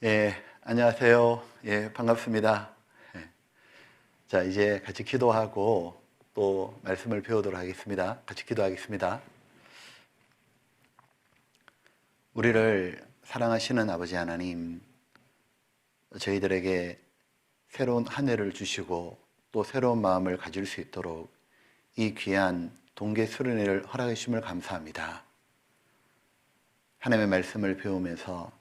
예, 안녕하세요. 예, 반갑습니다. 예. 자, 이제 같이 기도하고 또 말씀을 배우도록 하겠습니다. 같이 기도하겠습니다. 우리를 사랑하시는 아버지 하나님, 저희들에게 새로운 한 해를 주시고 또 새로운 마음을 가질 수 있도록 이 귀한 동계 수련회를 허락해 주심을 감사합니다. 하나님의 말씀을 배우면서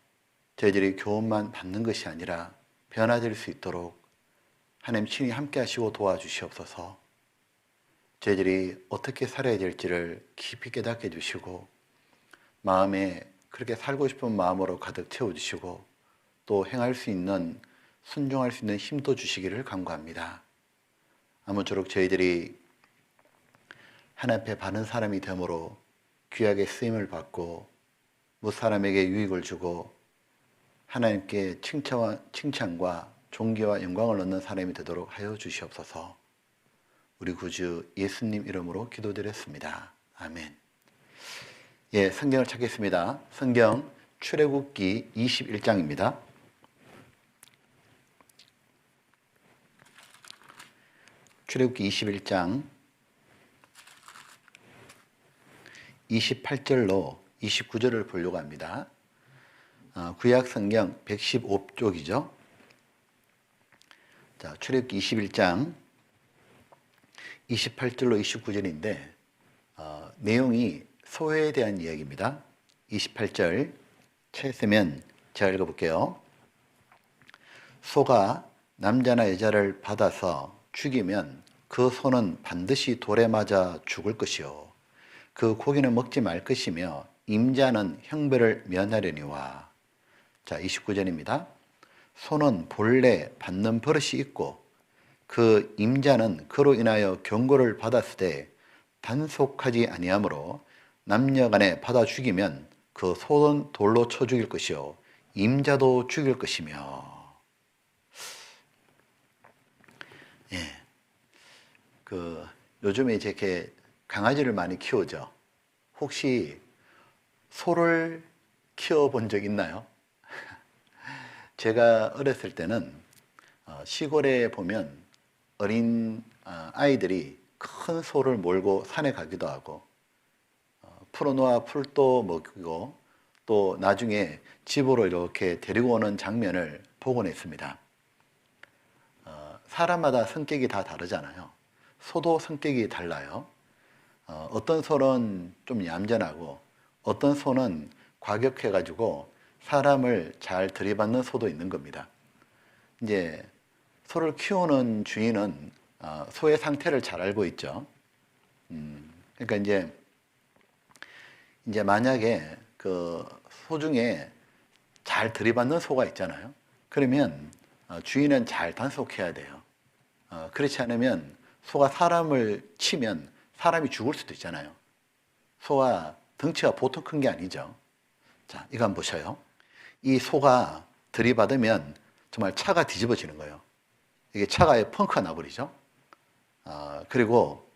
저희들이 교훈만 받는 것이 아니라 변화될 수 있도록 하나님 친히 함께 하시고 도와주시옵소서. 저희들이 어떻게 살아야 될지를 깊이 깨닫게 해주시고 마음에 그렇게 살고 싶은 마음으로 가득 채워주시고 또 행할 수 있는, 순종할 수 있는 힘도 주시기를 간구합니다. 아무쪼록 저희들이 하나님 앞에 바른 사람이 되므로 귀하게 쓰임을 받고 무사람에게 유익을 주고 하나님께 칭찬과 존귀와 영광을 얻는 사람이 되도록 하여 주시옵소서. 우리 구주 예수님 이름으로 기도드렸습니다. 아멘. 예, 성경을 찾겠습니다. 성경 출애굽기 21장입니다. 출애굽기 21장 28절로 29절을 보려고 합니다. 구약 성경 115쪽이죠. 자, 출애굽기 21장 28절로 29절인데 내용이 소회에 대한 이야기입니다. 28절 찾으면 제가 읽어볼게요. 소가 남자나 여자를 받아서 죽이면 그 소는 반드시 돌에 맞아 죽을 것이요 그 고기는 먹지 말 것이며 임자는 형벌을 면하려니와. 자, 29절입니다. 소는 본래 받는 버릇이 있고 그 임자는 그로 인하여 경고를 받았을 때 단속하지 아니하므로 남녀간에 받아 죽이면 그 소는 돌로 쳐 죽일 것이요 임자도 죽일 것이며. 예, 요즘에 이렇게 강아지를 많이 키우죠. 혹시 소를 키워본 적 있나요? 제가 어렸을 때는 시골에 보면 어린 아이들이 큰 소를 몰고 산에 가기도 하고 풀어놓아 풀도 먹이고 또 나중에 집으로 이렇게 데리고 오는 장면을 보곤 했습니다. 사람마다 성격이 다 다르잖아요. 소도 성격이 달라요. 어떤 소는 좀 얌전하고 어떤 소는 과격해가지고 사람을 잘 들이받는 소도 있는 겁니다. 이제 소를 키우는 주인은 소의 상태를 잘 알고 있죠. 그러니까 이제 만약에 그 소 중에 잘 들이받는 소가 있잖아요. 그러면 주인은 잘 단속해야 돼요. 그렇지 않으면 소가 사람을 치면 사람이 죽을 수도 있잖아요. 소가 덩치가 보통 큰 게 아니죠. 자, 이거 한번 보셔요. 이 소가 들이받으면 정말 차가 뒤집어지는 거예요. 이게 차가 펑크가 나버리죠. 그리고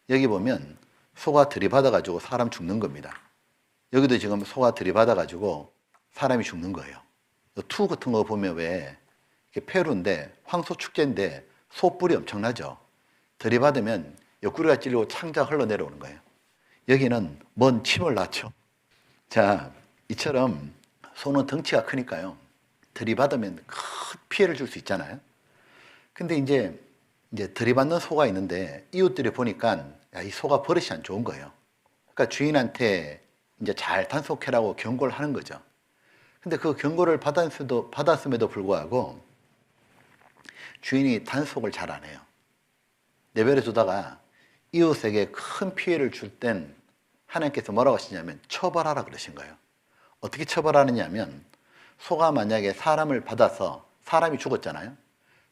여기 보면 소가 들이받아가지고 사람 죽는 겁니다. 여기도 지금 소가 들이받아가지고 사람이 죽는 거예요. 투 같은 거 보면 왜 페루인데 황소 축제인데 소뿔이 엄청나죠. 들이받으면 옆구리가 찔리고 창자 흘러내려오는 거예요. 여기는 먼 침을 놨죠. 자, 이처럼 소는 덩치가 크니까요. 들이받으면 큰 피해를 줄 수 있잖아요. 근데 이제 들이받는 소가 있는데 이웃들이 보니까 야, 이 소가 버릇이 안 좋은 거예요. 그러니까 주인한테 이제 잘 단속해라고 경고를 하는 거죠. 근데 그 경고를 받았음에도 불구하고 주인이 단속을 잘 안 해요. 내버려 두다가 이웃에게 큰 피해를 줄 땐 하나님께서 뭐라고 하시냐면 처벌하라 그러신 거예요. 어떻게 처벌하느냐면 소가 만약에 사람을 받아서 사람이 죽었잖아요.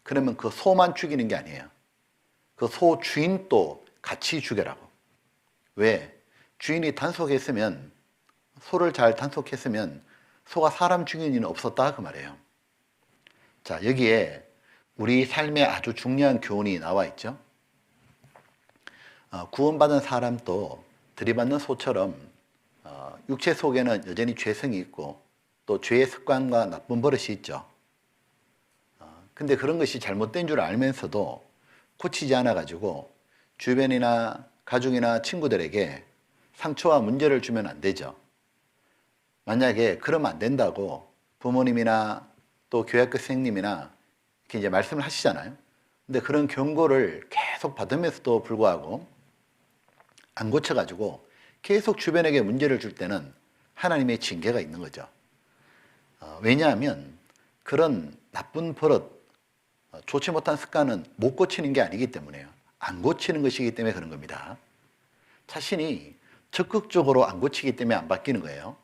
그러면 그 소만 죽이는 게 아니에요. 그 소 주인도 같이 죽여라고. 왜? 주인이 단속했으면 소를 잘 단속했으면 소가 사람 죽이는 일은 없었다 그 말이에요. 자, 여기에 우리 삶에 아주 중요한 교훈이 나와 있죠. 구원받은 사람도 들이받는 소처럼 육체 속에는 여전히 죄성이 있고 또 죄의 습관과 나쁜 버릇이 있죠. 근데 그런 것이 잘못된 줄 알면서도 고치지 않아 가지고 주변이나 가족이나 친구들에게 상처와 문제를 주면 안 되죠. 만약에 그러면 안 된다고 부모님이나 또 교회학교 선생님이나 이렇게 이제 말씀을 하시잖아요. 근데 그런 경고를 계속 받으면서도 불구하고 안 고쳐가지고 계속 주변에게 문제를 줄 때는 하나님의 징계가 있는 거죠. 왜냐하면 그런 나쁜 버릇, 좋지 못한 습관은 못 고치는 게 아니기 때문에요. 안 고치는 것이기 때문에 그런 겁니다. 자신이 적극적으로 안 고치기 때문에 안 바뀌는 거예요.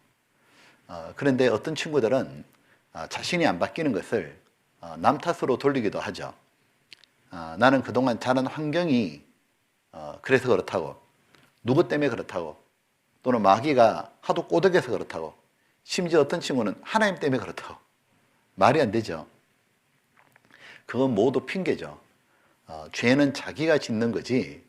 그런데 어떤 친구들은 자신이 안 바뀌는 것을 남 탓으로 돌리기도 하죠. 나는 그동안 자란 환경이 그래서 그렇다고, 누구 때문에 그렇다고, 또는 마귀가 하도 꼬드겨서 그렇다고, 심지어 어떤 친구는 하나님 때문에 그렇다고. 말이 안 되죠. 그건 모두 핑계죠. 죄는 자기가 짓는 거지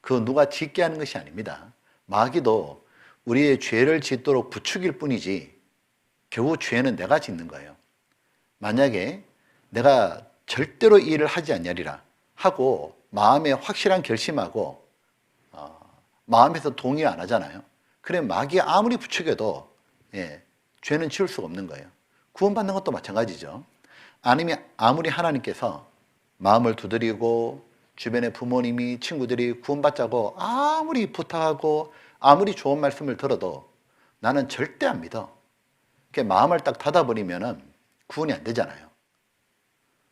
그 누가 짓게 하는 것이 아닙니다. 마귀도 우리의 죄를 짓도록 부추길 뿐이지 결국 죄는 내가 짓는 거예요. 만약에 내가 절대로 이 일을 하지 않으리라 하고 마음에 확실한 결심하고 마음에서 동의 안 하잖아요. 그래 마귀가 아무리 부추겨도 죄는 지을 수가 없는 거예요. 구원받는 것도 마찬가지죠. 아니면 아무리 하나님께서 마음을 두드리고 주변의 부모님이 친구들이 구원받자고 아무리 부탁하고 아무리 좋은 말씀을 들어도 나는 절대 안 믿어. 마음을 딱 닫아버리면 구원이 안 되잖아요.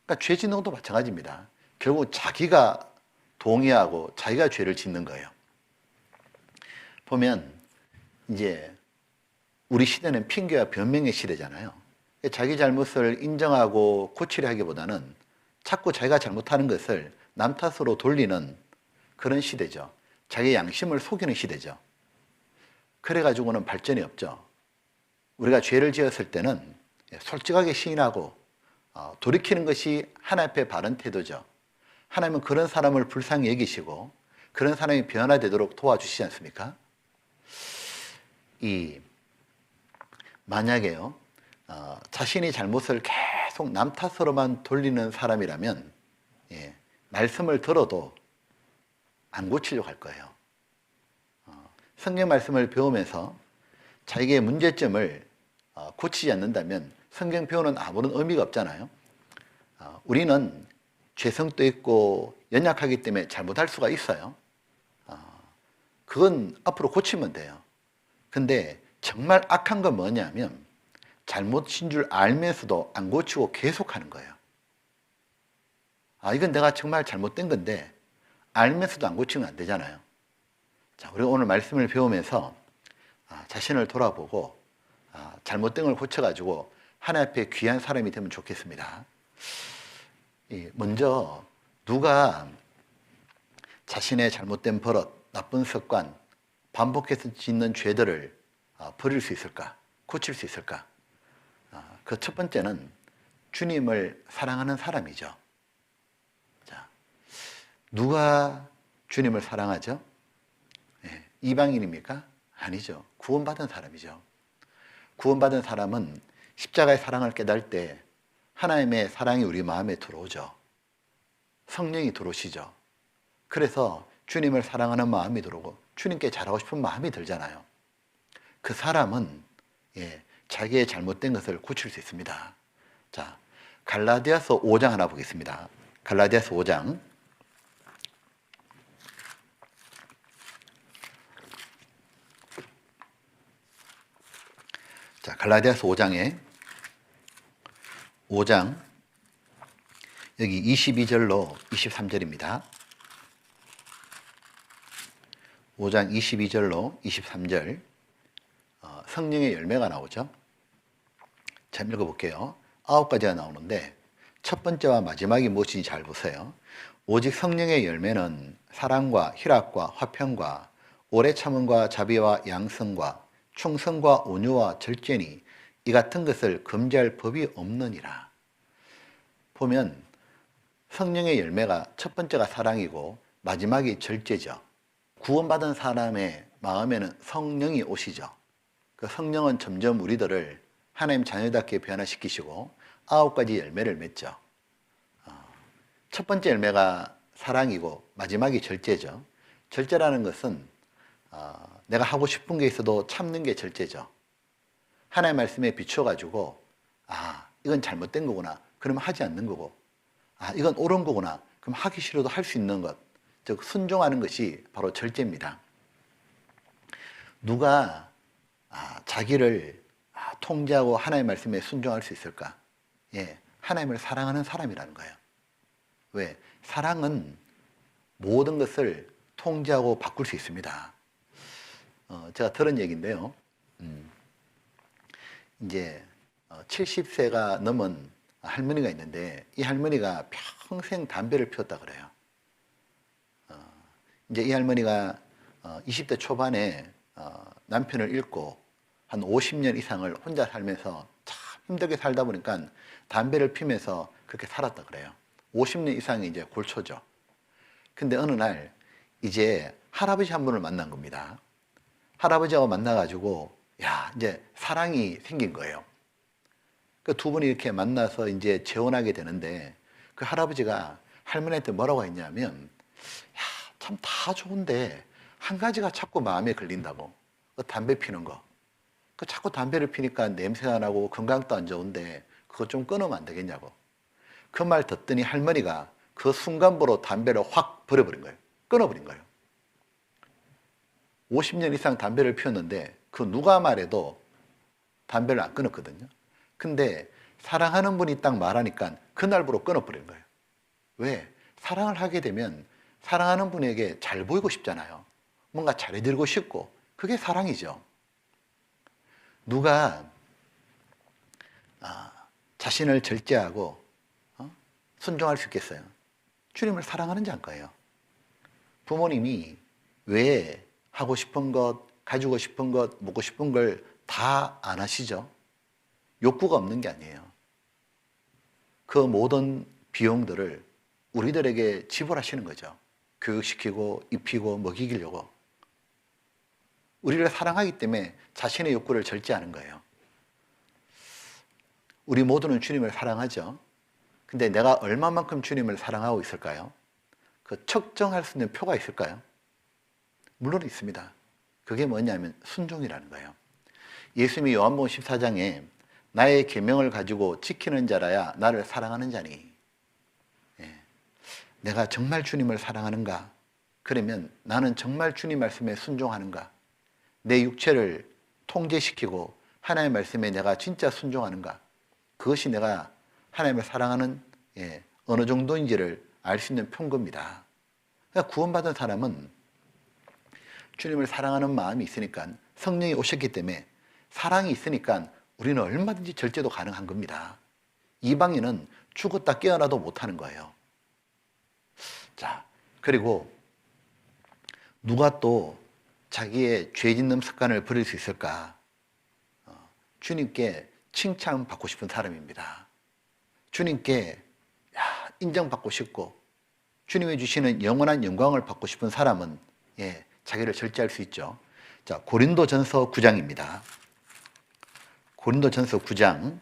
그러니까 죄 짓는 것도 마찬가지입니다. 결국 자기가 동의하고 자기가 죄를 짓는 거예요. 보면 이제 우리 시대는 핑계와 변명의 시대잖아요. 자기 잘못을 인정하고 고치려 하기보다는 자꾸 자기가 잘못하는 것을 남 탓으로 돌리는 그런 시대죠. 자기 양심을 속이는 시대죠. 그래가지고는 발전이 없죠. 우리가 죄를 지었을 때는 솔직하게 시인하고 돌이키는 것이 하나님 앞에 바른 태도죠. 하나님은 그런 사람을 불쌍히 여기시고 그런 사람이 변화되도록 도와주시지 않습니까? 만약에요, 자신이 잘못을 계속 남 탓으로만 돌리는 사람이라면 말씀을 들어도 안 고치려고 할 거예요. 성경 말씀을 배우면서 자기의 문제점을 고치지 않는다면 성경 배우는 아무런 의미가 없잖아요. 우리는 죄성도 있고 연약하기 때문에 잘못할 수가 있어요. 그건 앞으로 고치면 돼요. 근데 정말 악한 건 뭐냐면 잘못인 줄 알면서도 안 고치고 계속하는 거예요. 이건 내가 정말 잘못된 건데 알면서도 안 고치면 안 되잖아요. 자, 우리가 오늘 말씀을 배우면서 자신을 돌아보고 잘못된 걸 고쳐가지고 하나님 앞에 귀한 사람이 되면 좋겠습니다. 먼저 누가 자신의 잘못된 버릇, 나쁜 습관, 반복해서 짓는 죄들을 버릴 수 있을까? 고칠 수 있을까? 그 첫 번째는 주님을 사랑하는 사람이죠. 자, 누가 주님을 사랑하죠? 이방인입니까? 아니죠. 구원받은 사람이죠. 구원받은 사람은 십자가의 사랑을 깨달을 때 하나님의 사랑이 우리 마음에 들어오죠. 성령이 들어오시죠. 그래서 주님을 사랑하는 마음이 들어오고 주님께 잘하고 싶은 마음이 들잖아요. 그 사람은 자기의 잘못된 것을 고칠 수 있습니다. 자, 갈라디아서 5장 하나 보겠습니다. 갈라디아서 5장. 자, 갈라디아서 5장 여기 22절로 23절입니다. 5장 22절로 23절 성령의 열매가 나오죠. 잘 읽어볼게요. 9가지가 나오는데 첫 번째와 마지막이 무엇인지 잘 보세요. 오직 성령의 열매는 사랑과 희락과 화평과 오래 참음과 자비와 양성과 충성과 온유와 절제니 이 같은 것을 금지할 법이 없느니라. 보면 성령의 열매가 첫 번째가 사랑이고 마지막이 절제죠. 구원받은 사람의 마음에는 성령이 오시죠. 그 성령은 점점 우리들을 하나님 자녀답게 변화시키시고 9가지 열매를 맺죠. 첫 번째 열매가 사랑이고 마지막이 절제죠. 절제라는 것은 내가 하고 싶은 게 있어도 참는 게 절제죠. 하나님의 말씀에 비춰가지고 이건 잘못된 거구나. 그러면 하지 않는 거고 이건 옳은 거구나. 그럼 하기 싫어도 할 수 있는 것. 즉 순종하는 것이 바로 절제입니다. 누가 자기를 통제하고 하나님의 말씀에 순종할 수 있을까? 하나님을 사랑하는 사람이라는 거예요. 왜? 사랑은 모든 것을 통제하고 바꿀 수 있습니다. 제가 들은 얘기인데요. 이제 70세가 넘은 할머니가 있는데 이 할머니가 평생 담배를 피웠다 그래요. 이제 이 할머니가 20대 초반에 남편을 잃고 한 50년 이상을 혼자 살면서 참 힘들게 살다 보니까 담배를 피면서 그렇게 살았다 그래요. 50년 이상이 이제 골초죠. 근데 어느 날 이제 할아버지 한 분을 만난 겁니다. 할아버지하고 만나가지고 이제 사랑이 생긴 거예요. 그 두 분이 이렇게 만나서 이제 재혼하게 되는데 그 할아버지가 할머니한테 뭐라고 했냐면 참 다 좋은데 한 가지가 자꾸 마음에 걸린다고. 그 담배 피는 거. 그 자꾸 담배를 피니까 냄새가 나고 건강도 안 좋은데 그거 좀 끊으면 안 되겠냐고. 그 말 듣더니 할머니가 그 순간부로 담배를 확 버려버린 거예요. 끊어버린 거예요. 50년 이상 담배를 피웠는데 그 누가 말해도 담배를 안 끊었거든요. 근데 사랑하는 분이 딱 말하니까 그날부로 끊어버린 거예요. 왜? 사랑을 하게 되면 사랑하는 분에게 잘 보이고 싶잖아요. 뭔가 잘해드리고 싶고 그게 사랑이죠. 누가 자신을 절제하고 순종할 수 있겠어요? 주님을 사랑하는 자인 거예요. 부모님이 왜 하고 싶은 것, 가지고 싶은 것, 먹고 싶은 걸 다 안 하시죠? 욕구가 없는 게 아니에요. 그 모든 비용들을 우리들에게 지불하시는 거죠. 교육시키고 입히고 먹이려고. 우리를 사랑하기 때문에 자신의 욕구를 절제하는 거예요. 우리 모두는 주님을 사랑하죠. 근데 내가 얼마만큼 주님을 사랑하고 있을까요? 그 측정할 수 있는 표가 있을까요? 물론 있습니다. 그게 뭐냐면 순종이라는 거예요. 예수님이 요한복음 14장에 나의 계명을 가지고 지키는 자라야 나를 사랑하는 자니. 내가 정말 주님을 사랑하는가? 그러면 나는 정말 주님 말씀에 순종하는가? 내 육체를 통제시키고 하나님의 말씀에 내가 진짜 순종하는가? 그것이 내가 하나님을 사랑하는 어느 정도인지를 알 수 있는 편거입니다. 그러니까 구원받은 사람은 주님을 사랑하는 마음이 있으니까 성령이 오셨기 때문에 사랑이 있으니까 우리는 얼마든지 절제도 가능한 겁니다. 이방인은 죽었다 깨어나도 못하는 거예요. 자, 그리고 누가 또 자기의 죄 짓는 습관을 버릴 수 있을까? 주님께 칭찬받고 싶은 사람입니다. 주님께 인정받고 싶고 주님이 주시는 영원한 영광을 받고 싶은 사람은 자기를 절제할 수 있죠. 자, 고린도전서 9장입니다. 고린도전서 9장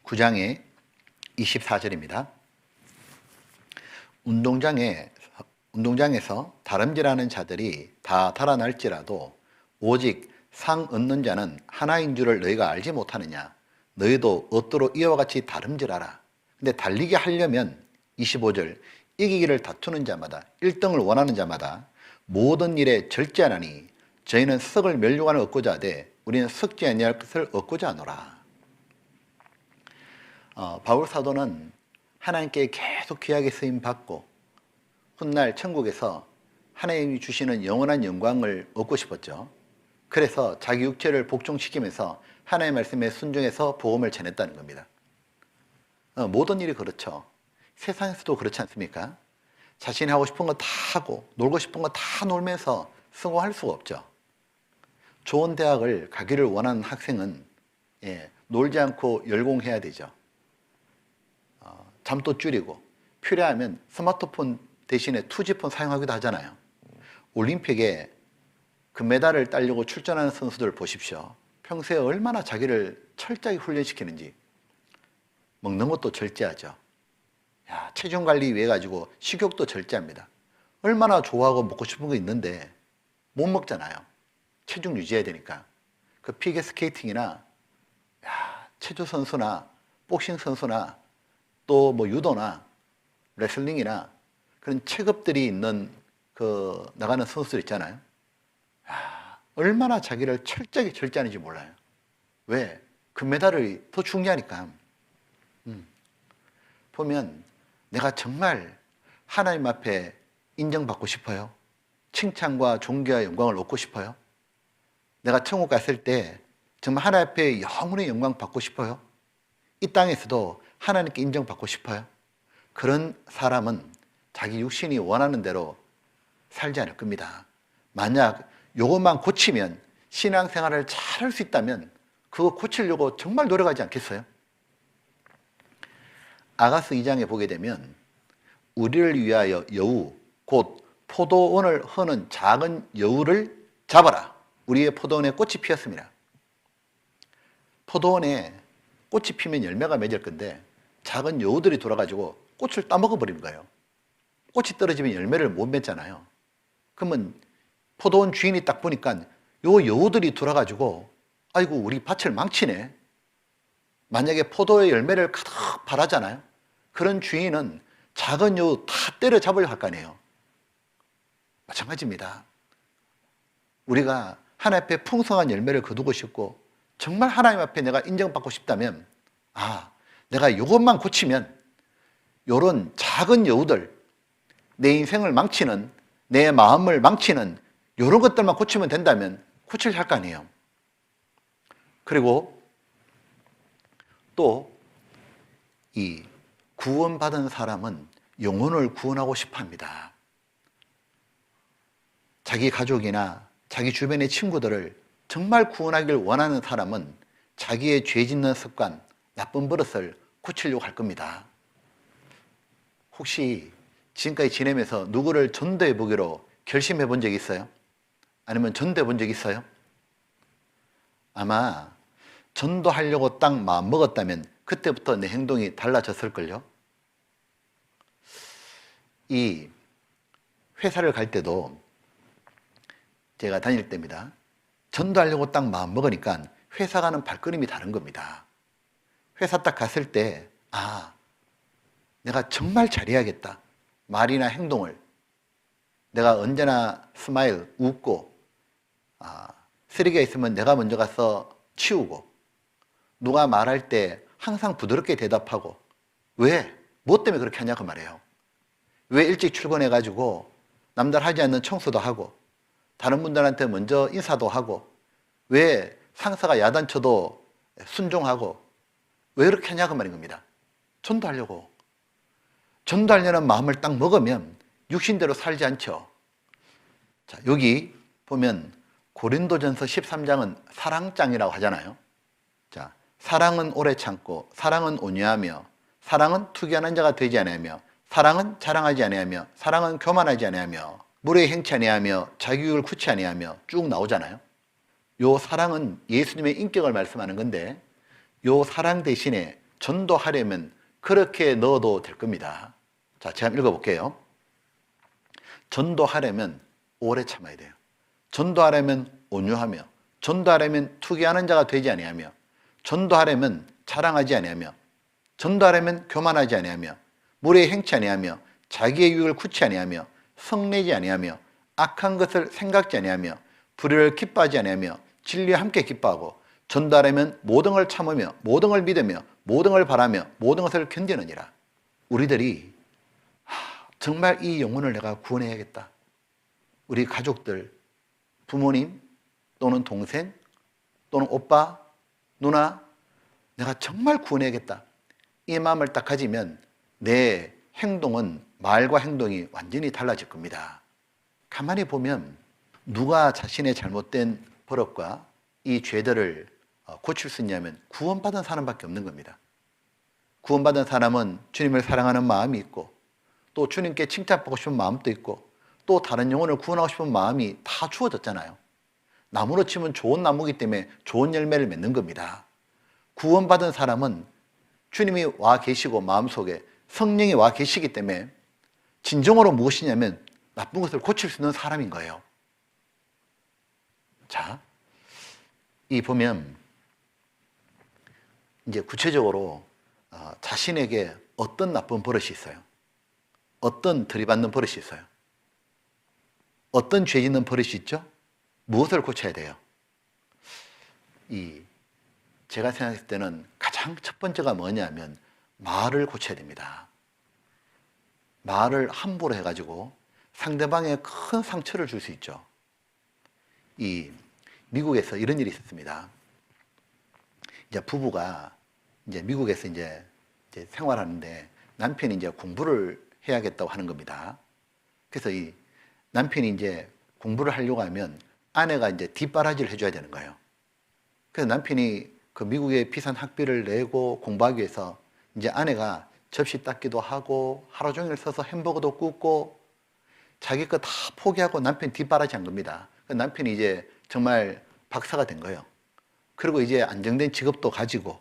9장의 24절입니다. 운동장에서 다름질하는 자들이 다 달아날지라도 오직 상 얻는 자는 하나인 줄을 너희가 알지 못하느냐. 너희도 얻도로 이와 같이 다름질하라. 근데 달리게 하려면 25절 이기기를 다투는 자마다 1등을 원하는 자마다 모든 일에 절제하나니 저희는 썩을 멸류관을 얻고자 하되 우리는 썩지 아니할 것을 얻고자 하노라. 바울 사도는 하나님께 계속 귀하게 쓰임 받고 훗날 천국에서 하나님이 주시는 영원한 영광을 얻고 싶었죠. 그래서 자기 육체를 복종시키면서 하나님의 말씀에 순종해서 복음을 전했다는 겁니다. 모든 일이 그렇죠. 세상에서도 그렇지 않습니까? 자신이 하고 싶은 거 다 하고 놀고 싶은 거 다 놀면서 성공할 수가 없죠. 좋은 대학을 가기를 원하는 학생은 놀지 않고 열공해야 되죠. 잠도 줄이고 필요하면 스마트폰 대신에 투지폰 사용하기도 하잖아요. 올림픽에 금메달을 따려고 출전하는 선수들 보십시오. 평소에 얼마나 자기를 철저하게 훈련시키는지. 먹는 것도 절제하죠. 체중 관리 위해 가지고 식욕도 절제합니다. 얼마나 좋아하고 먹고 싶은 거 있는데 못 먹잖아요. 체중 유지해야 되니까. 그 피겨스케이팅이나 체조 선수나 복싱 선수나 또 뭐 유도나 레슬링이나 그런 체급들이 있는 그 나가는 선수들 있잖아요. 얼마나 자기를 철저하게 절제하는지 몰라요. 왜? 금메달이 더 중요하니까. 보면 내가 정말 하나님 앞에 인정받고 싶어요. 칭찬과 존귀와 영광을 얻고 싶어요. 내가 천국 갔을 때 정말 하나님 앞에 영원의 영광 받고 싶어요. 이 땅에서도 하나님께 인정받고 싶어요. 그런 사람은 자기 육신이 원하는 대로 살지 않을 겁니다. 만약 이것만 고치면, 신앙생활을 잘 할 수 있다면 그거 고치려고 정말 노력하지 않겠어요? 아가서 2장에 보게 되면 우리를 위하여 여우 곧 포도원을 허는 작은 여우를 잡아라. 우리의 포도원에 꽃이 피었습니다. 포도원에 꽃이 피면 열매가 맺을 건데 작은 여우들이 돌아가지고 꽃을 따먹어 버리는 거예요. 꽃이 떨어지면 열매를 못 맺잖아요. 그러면 포도원 주인이 딱 보니까 요 여우들이 돌아가지고 아이고 우리 밭을 망치네. 만약에 포도의 열매를 가득 바라잖아요. 그런 주인은 작은 여우 다 때려잡으려 할 거 아니에요. 마찬가지입니다. 우리가 하나님 앞에 풍성한 열매를 거두고 싶고 정말 하나님 앞에 내가 인정받고 싶다면 내가 이것만 고치면 이런 작은 여우들, 내 인생을 망치는, 내 마음을 망치는 이런 것들만 고치면 된다면 고칠 할 거 아니에요. 그리고 또 이 구원받은 사람은 영혼을 구원하고 싶어 합니다. 자기 가족이나 자기 주변의 친구들을 정말 구원하길 원하는 사람은 자기의 죄 짓는 습관, 나쁜 버릇을 고치려고 할 겁니다. 혹시 지금까지 지내면서 누구를 전도해 보기로 결심해 본 적 있어요? 아니면 전도해 본 적 있어요? 아마 전도하려고 딱 마음 먹었다면 그때부터 내 행동이 달라졌을걸요? 이 회사를 갈 때도 제가 다닐 때입니다. 전도하려고 딱 마음 먹으니까 회사 가는 발걸음이 다른 겁니다. 회사 딱 갔을 때 내가 정말 잘해야겠다. 말이나 행동을 내가 언제나 스마일, 웃고 쓰레기가 있으면 내가 먼저 가서 치우고 누가 말할 때 항상 부드럽게 대답하고 왜? 뭐 때문에 그렇게 하냐고 말해요. 왜 일찍 출근해가지고 남들 하지 않는 청소도 하고 다른 분들한테 먼저 인사도 하고 왜 상사가 야단쳐도 순종하고 왜 그렇게 하냐고 말인 겁니다. 전도하려고. 전도하려는 마음을 딱 먹으면 육신대로 살지 않죠. 자, 여기 보면 고린도전서 13장은 사랑장이라고 하잖아요. 자, 사랑은 오래 참고 사랑은 온유하며 사랑은 투기하는 자가 되지 아니하며 사랑은 자랑하지 아니하며 사랑은 교만하지 아니하며 물에 행치 아니하며 자기육을 굳지 아니하며 쭉 나오잖아요. 요 사랑은 예수님의 인격을 말씀하는 건데 요 사랑 대신에 전도하려면 그렇게 넣어도 될 겁니다. 자, 제가 한번 읽어볼게요. 전도하려면 오래 참아야 돼요. 전도하려면 온유하며 전도하려면 투기하는 자가 되지 아니하며 전도하려면 자랑하지 아니하며 전도하려면 교만하지 아니하며 물에 행치 아니하며 자기의 유익을 굳지 아니하며 성내지 아니하며 악한 것을 생각지 아니하며 불의를 기뻐하지 아니하며 진리와 함께 기뻐하고 전도하려면 모든 걸 참으며 모든 걸 믿으며 모든 걸 바라며 모든 것을 견디느니라. 우리들이 정말 이 영혼을 내가 구원해야겠다. 우리 가족들, 부모님 또는 동생 또는 오빠, 누나 내가 정말 구원해야겠다. 이 마음을 딱 가지면 내 행동은 말과 행동이 완전히 달라질 겁니다. 가만히 보면 누가 자신의 잘못된 버릇과 이 죄들을 고칠 수 있냐면 구원받은 사람밖에 없는 겁니다. 구원받은 사람은 주님을 사랑하는 마음이 있고 또 주님께 칭찬받고 싶은 마음도 있고 또 다른 영혼을 구원하고 싶은 마음이 다 주어졌잖아요. 나무로 치면 좋은 나무이기 때문에 좋은 열매를 맺는 겁니다. 구원받은 사람은 주님이 와 계시고 마음속에 성령이 와 계시기 때문에 진정으로 무엇이냐면 나쁜 것을 고칠 수 있는 사람인 거예요. 자, 이 보면 이제 구체적으로 자신에게 어떤 나쁜 버릇이 있어요? 어떤 들이받는 버릇이 있어요? 어떤 죄 짓는 버릇이 있죠? 무엇을 고쳐야 돼요? 제가 생각했을 때는 가장 첫 번째가 뭐냐면 말을 고쳐야 됩니다. 말을 함부로 해가지고 상대방에 큰 상처를 줄 수 있죠. 미국에서 이런 일이 있었습니다. 이제 부부가 이제 미국에서 이제 생활하는데 남편이 이제 공부를 해야겠다고 하는 겁니다. 그래서 이 남편이 이제 공부를 하려고 하면 아내가 이제 뒷바라지를 해줘야 되는 거예요. 그래서 남편이 그 미국의 비싼 학비를 내고 공부하기 위해서 이제 아내가 접시 닦기도 하고 하루 종일 서서 햄버거도 굽고 자기 거 다 포기하고 남편 뒷바라지 한 겁니다. 남편이 이제 정말 박사가 된 거예요. 그리고 이제 안정된 직업도 가지고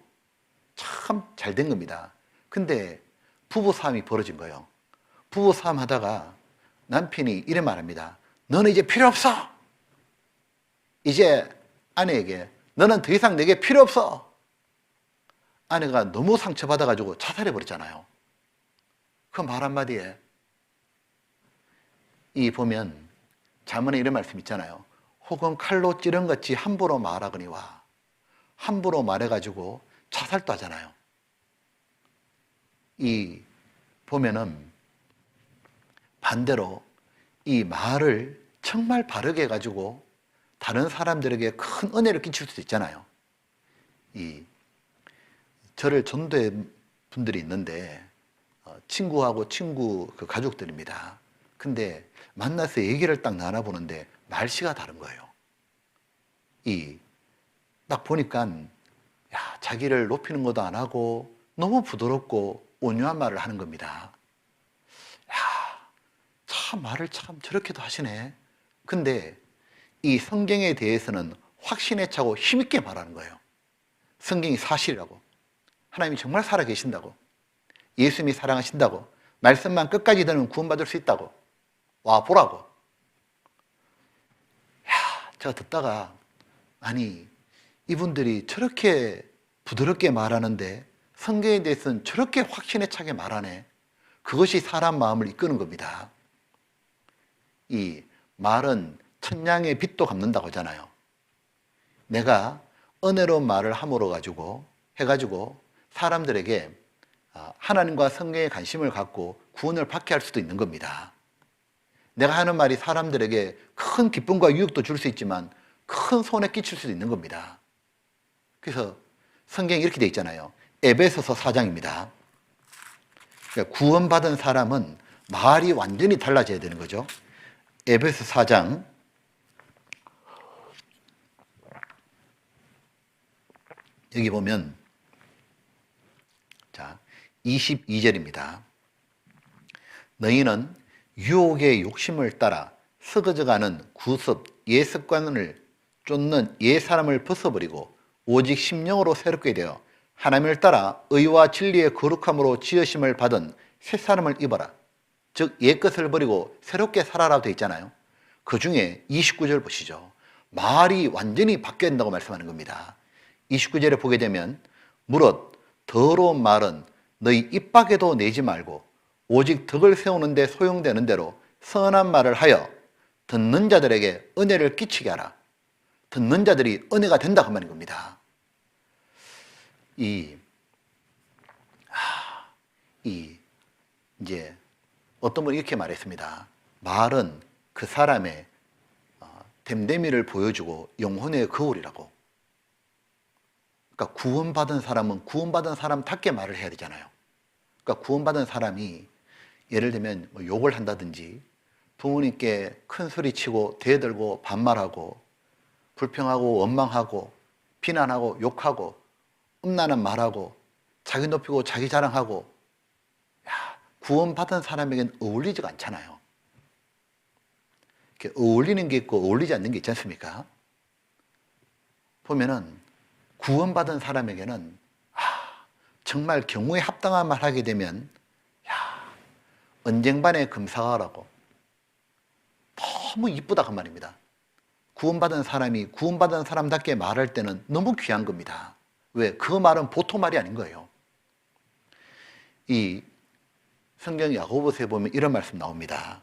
참 잘 된 겁니다. 근데 부부싸움이 벌어진 거예요. 부부싸움 하다가 남편이 이래 말합니다. 너는 이제 필요 없어. 이제 아내에게 너는 더 이상 내게 필요 없어. 아내가 너무 상처받아가지고 자살해 버렸잖아요. 그 말 한마디에 보면 잠언에 이런 말씀 있잖아요. 혹은 칼로 찌른 같이 함부로 말하거니와. 함부로 말해가지고 자살도 하잖아요. 보면은 반대로 이 말을 정말 바르게 해가지고 다른 사람들에게 큰 은혜를 끼칠 수도 있잖아요. 저를 전도한 분들이 있는데 친구하고 친구 그 가족들입니다. 근데 만나서 얘기를 딱 나눠보는데 말씨가 다른 거예요. 딱 보니까 자기를 높이는 것도 안 하고 너무 부드럽고 온유한 말을 하는 겁니다. 참 말을 참 저렇게도 하시네. 근데 이 성경에 대해서는 확신에 차고 힘있게 말하는 거예요. 성경이 사실이라고. 하나님이 정말 살아계신다고. 예수님이 사랑하신다고. 말씀만 끝까지 들으면 구원받을 수 있다고. 와 보라고. 제가 듣다가 아니 이분들이 저렇게 부드럽게 말하는데 성경에 대해서는 저렇게 확신에 차게 말하네. 그것이 사람 마음을 이끄는 겁니다. 이 말은 천냥의 빛도 갚는다고 하잖아요. 내가 은혜로운 말을 함으로 해가지고 사람들에게 하나님과 성경에 관심을 갖고 구원을 받게 할 수도 있는 겁니다. 내가 하는 말이 사람들에게 큰 기쁨과 유익도 줄 수 있지만 큰 손해 끼칠 수도 있는 겁니다. 그래서 성경이 이렇게 되어 있잖아요. 에베소서 4장입니다. 그러니까 구원받은 사람은 말이 완전히 달라져야 되는 거죠. 에베소 4장 여기 보면 22절입니다. 너희는 유혹의 욕심을 따라 썩어져가는 구습, 옛 습관을 쫓는 옛 사람을 벗어버리고 오직 심령으로 새롭게 되어 하나님을 따라 의와 진리의 거룩함으로 지으심을 받은 새 사람을 입어라. 즉 옛 것을 버리고 새롭게 살아라 되어 있잖아요. 그 중에 29절 보시죠. 말이 완전히 바뀌어야 된다고 말씀하는 겁니다. 29절에 보게 되면 무릇 더러운 말은 너희 입 밖에도 내지 말고 오직 덕을 세우는 데 소용되는 대로 선한 말을 하여 듣는 자들에게 은혜를 끼치게 하라. 듣는 자들이 은혜가 된다 그 말인 겁니다. 이제 어떤 분이 이렇게 말했습니다. 말은 그 사람의 됨됨이를 보여주고 영혼의 거울이라고. 그러니까 구원받은 사람은 구원받은 사람답게 말을 해야 되잖아요. 그러니까 구원받은 사람이 예를 들면 뭐 욕을 한다든지 부모님께 큰 소리 치고 대들고 반말하고 불평하고 원망하고 비난하고 욕하고 음란한 말하고 자기 높이고 자기 자랑하고 구원받은 사람에게는 어울리지가 않잖아요. 이렇게 어울리는 게 있고 어울리지 않는 게 있지 않습니까? 보면은 구원받은 사람에게는 정말 경우에 합당한 말 하게 되면 언쟁반의 금사과라고 너무 이쁘다 그 말입니다. 구원받은 사람이 구원받은 사람답게 말할 때는 너무 귀한 겁니다. 왜? 그 말은 보통 말이 아닌 거예요. 이 성경 야고보서에 보면 이런 말씀 나옵니다.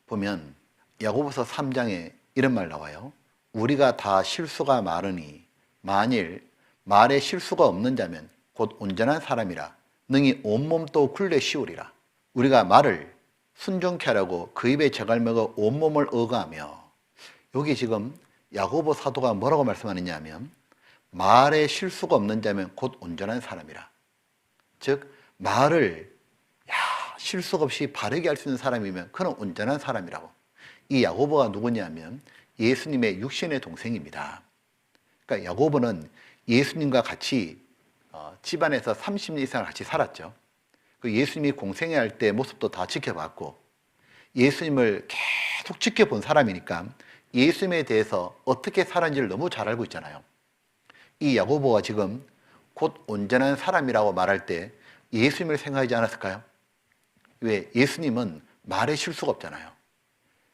보면 야고보서 3장에 이런 말 나와요. 우리가 다 실수가 많으니 만일 말에 실수가 없는 자면 곧 온전한 사람이라 능히 온몸도 굴레 씌우리라. 우리가 말을 순종케 하라고 그 입에 재갈 먹어 온몸을 억하며, 여기 지금 야고보 사도가 뭐라고 말씀하느냐 하면 말에 실수가 없는 자면 곧 온전한 사람이라. 즉 말을 실수가 없이 바르게 할 수 있는 사람이면 그는 온전한 사람이라고. 이 야고보가 누구냐면 예수님의 육신의 동생입니다. 그러니까 야고보는 예수님과 같이 집안에서 30년 이상을 같이 살았죠. 그 예수님이 공생애 할 때 모습도 다 지켜봤고 예수님을 계속 지켜본 사람이니까 예수님에 대해서 어떻게 살았는지를 너무 잘 알고 있잖아요. 이 야고보가 지금 곧 온전한 사람이라고 말할 때 예수님을 생각하지 않았을까요? 왜? 예수님은 말에 실수가 없잖아요.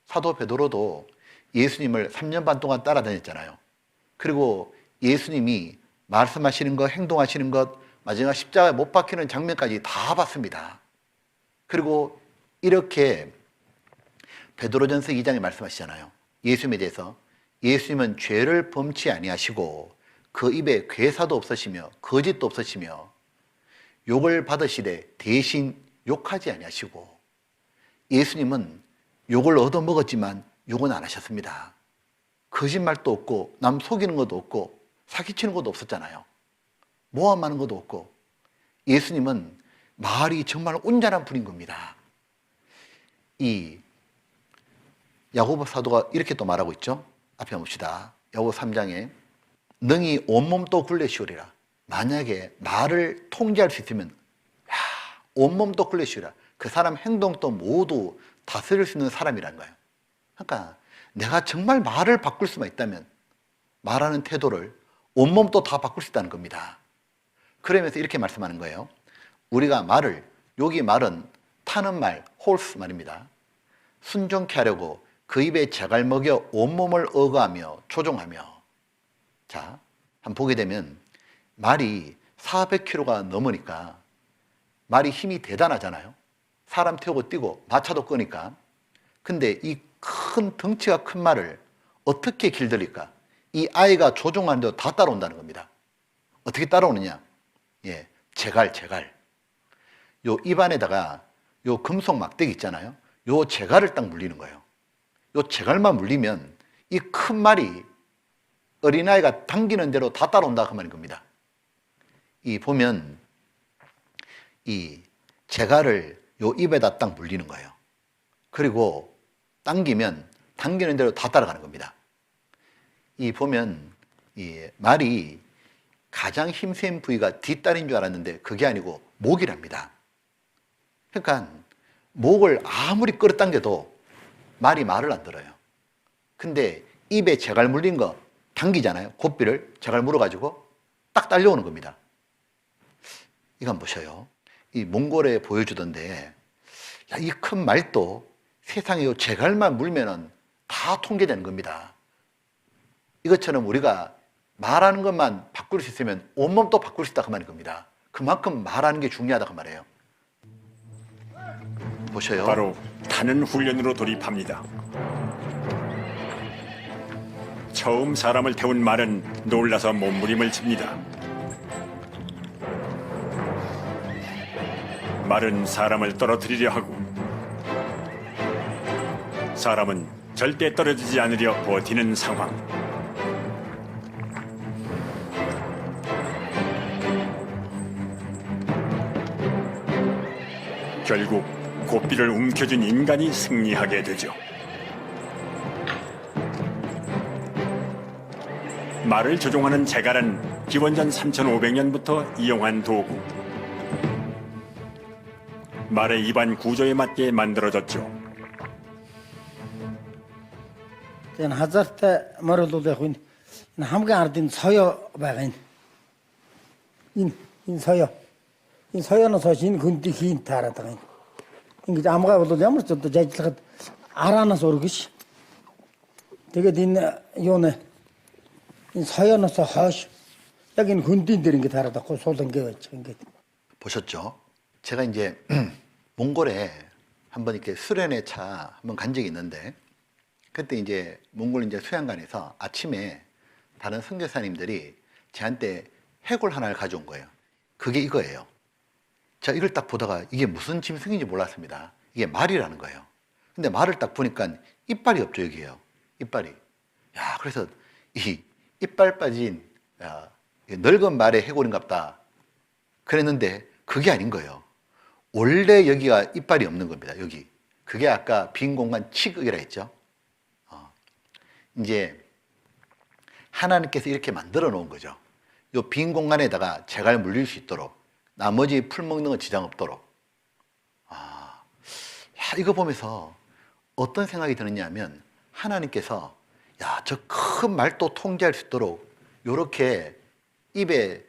사도 베드로도 예수님을 3년 반 동안 따라다녔잖아요. 그리고 예수님이 말씀하시는 것, 행동하시는 것, 마지막 십자가에 못 박히는 장면까지 다 봤습니다. 그리고 이렇게 베드로전서 2장에 말씀하시잖아요. 예수님에 대해서 예수님은 죄를 범치 아니하시고 그 입에 괴사도 없으시며 거짓도 없으시며 욕을 받으시되 대신 욕하지 아니하시고, 예수님은 욕을 얻어먹었지만 욕은 안 하셨습니다. 거짓말도 없고 남 속이는 것도 없고 사기치는 것도 없었잖아요. 모함하는 것도 없고 예수님은 말이 정말 온전한 분인 겁니다. 이 야고보 사도가 이렇게 또 말하고 있죠. 앞에 봅시다. 야고보 3장에 능히 온몸도 굴레 씌우리라. 만약에 말을 통제할 수 있으면 온몸도 굴레 씌우리라. 그 사람 행동도 모두 다스릴 수 있는 사람이라는 거예요. 그러니까 내가 정말 말을 바꿀 수만 있다면 말하는 태도를 온몸도 다 바꿀 수 있다는 겁니다. 그러면서 이렇게 말씀하는 거예요. 우리가 말을, 여기 말은 타는 말, 홀스 말입니다. 순종케 하려고 그 입에 재갈 먹여 온몸을 억하며 조종하며. 자, 한번 보게 되면 말이 400kg가 넘으니까 말이 힘이 대단하잖아요. 사람 태우고 뛰고 마차도 끄니까. 근데 이 큰 덩치가 큰 말을 어떻게 길들일까? 이 아이가 조종하는데도 다 따라온다는 겁니다. 어떻게 따라오느냐? 재갈. 요 입안에다가 요 금속 막대기 있잖아요. 요 재갈을 딱 물리는 거예요. 요 재갈만 물리면 이 큰 말이 어린아이가 당기는 대로 다 따라온다 그 말인 겁니다. 이 보면 이 재갈을 요 입에다 딱 물리는 거예요. 그리고 당기면 당기는 대로 다 따라가는 겁니다. 이 보면 이 말이 가장 힘센 부위가 뒷다리인 줄 알았는데 그게 아니고 목이랍니다. 그러니까 목을 아무리 끌어당겨도 말이 말을 안 들어요. 근데 입에 재갈 물린 거 당기잖아요. 고삐를 재갈 물어가지고 딱 딸려오는 겁니다. 이거 한번 보셔요. 이 몽골에 보여주던데 이 큰 말도 세상에 요 재갈만 물면은 다 통제되는 겁니다. 이것처럼 우리가 말하는 것만 바꿀 수 있으면 온몸도 바꿀 수 있다 그 말인 겁니다. 그만큼 말하는 게 중요하다 그 말이에요. 보셔요. 바로 타는 훈련으로 돌입합니다. 처음 사람을 태운 말은 놀라서 몸부림을 칩니다. 말은 사람을 떨어뜨리려 하고 사람은 절대 떨어지지 않으려 버티는 상황. 결국 고삐를 움켜쥔 인간이 승리하게 되죠. 말을 조종하는 재갈은 기원전 3500년부터 이용한 도구. 말의 입안 구조에 맞게 만들어졌죠. Энэ хазаартай морь бол яг энэ хамгийн ардын соёо байгаа энэ. Энэ соёо. Энэ соёоноос хойш энэ хөндийг хийн таарад байгаа юм. Ингэж амгаа бол ямар ч одоо ажиллахад араанаас өргөж. Тэгээд энэ юу нэ энэ соёоноос хойш яг энэ хөндийн дээр ингэ таарад байхгүй суул ингэ байж ингэ. 보셨죠? 제가 이제 몽골에 한번 이렇게 수련회 차 한번 간 적이 있는데 그때 이제 몽골 이제 수양관에서 아침에 다른 선교사님들이 저한테 해골 하나를 가져온 거예요. 그게 이거예요. 자, 이걸 딱 보다가 이게 무슨 짐승인지 몰랐습니다. 이게 말이라는 거예요. 근데 말을 딱 보니까 이빨이 없죠, 여기에요. 이빨이. 야, 그래서 이 이빨 빠진 늙은 말의 해골인갑다. 그랬는데 그게 아닌 거예요. 원래 여기가 이빨이 없는 겁니다, 여기. 그게 아까 빈 공간 치극이라 했죠. 이제 하나님께서 이렇게 만들어 놓은 거죠. 이 빈 공간에다가 재갈 물릴 수 있도록 나머지 풀 먹는 건 지장 없도록. 이거 보면서 어떤 생각이 드느냐 하면 하나님께서 야, 저 큰 말도 통제할 수 있도록 이렇게 입에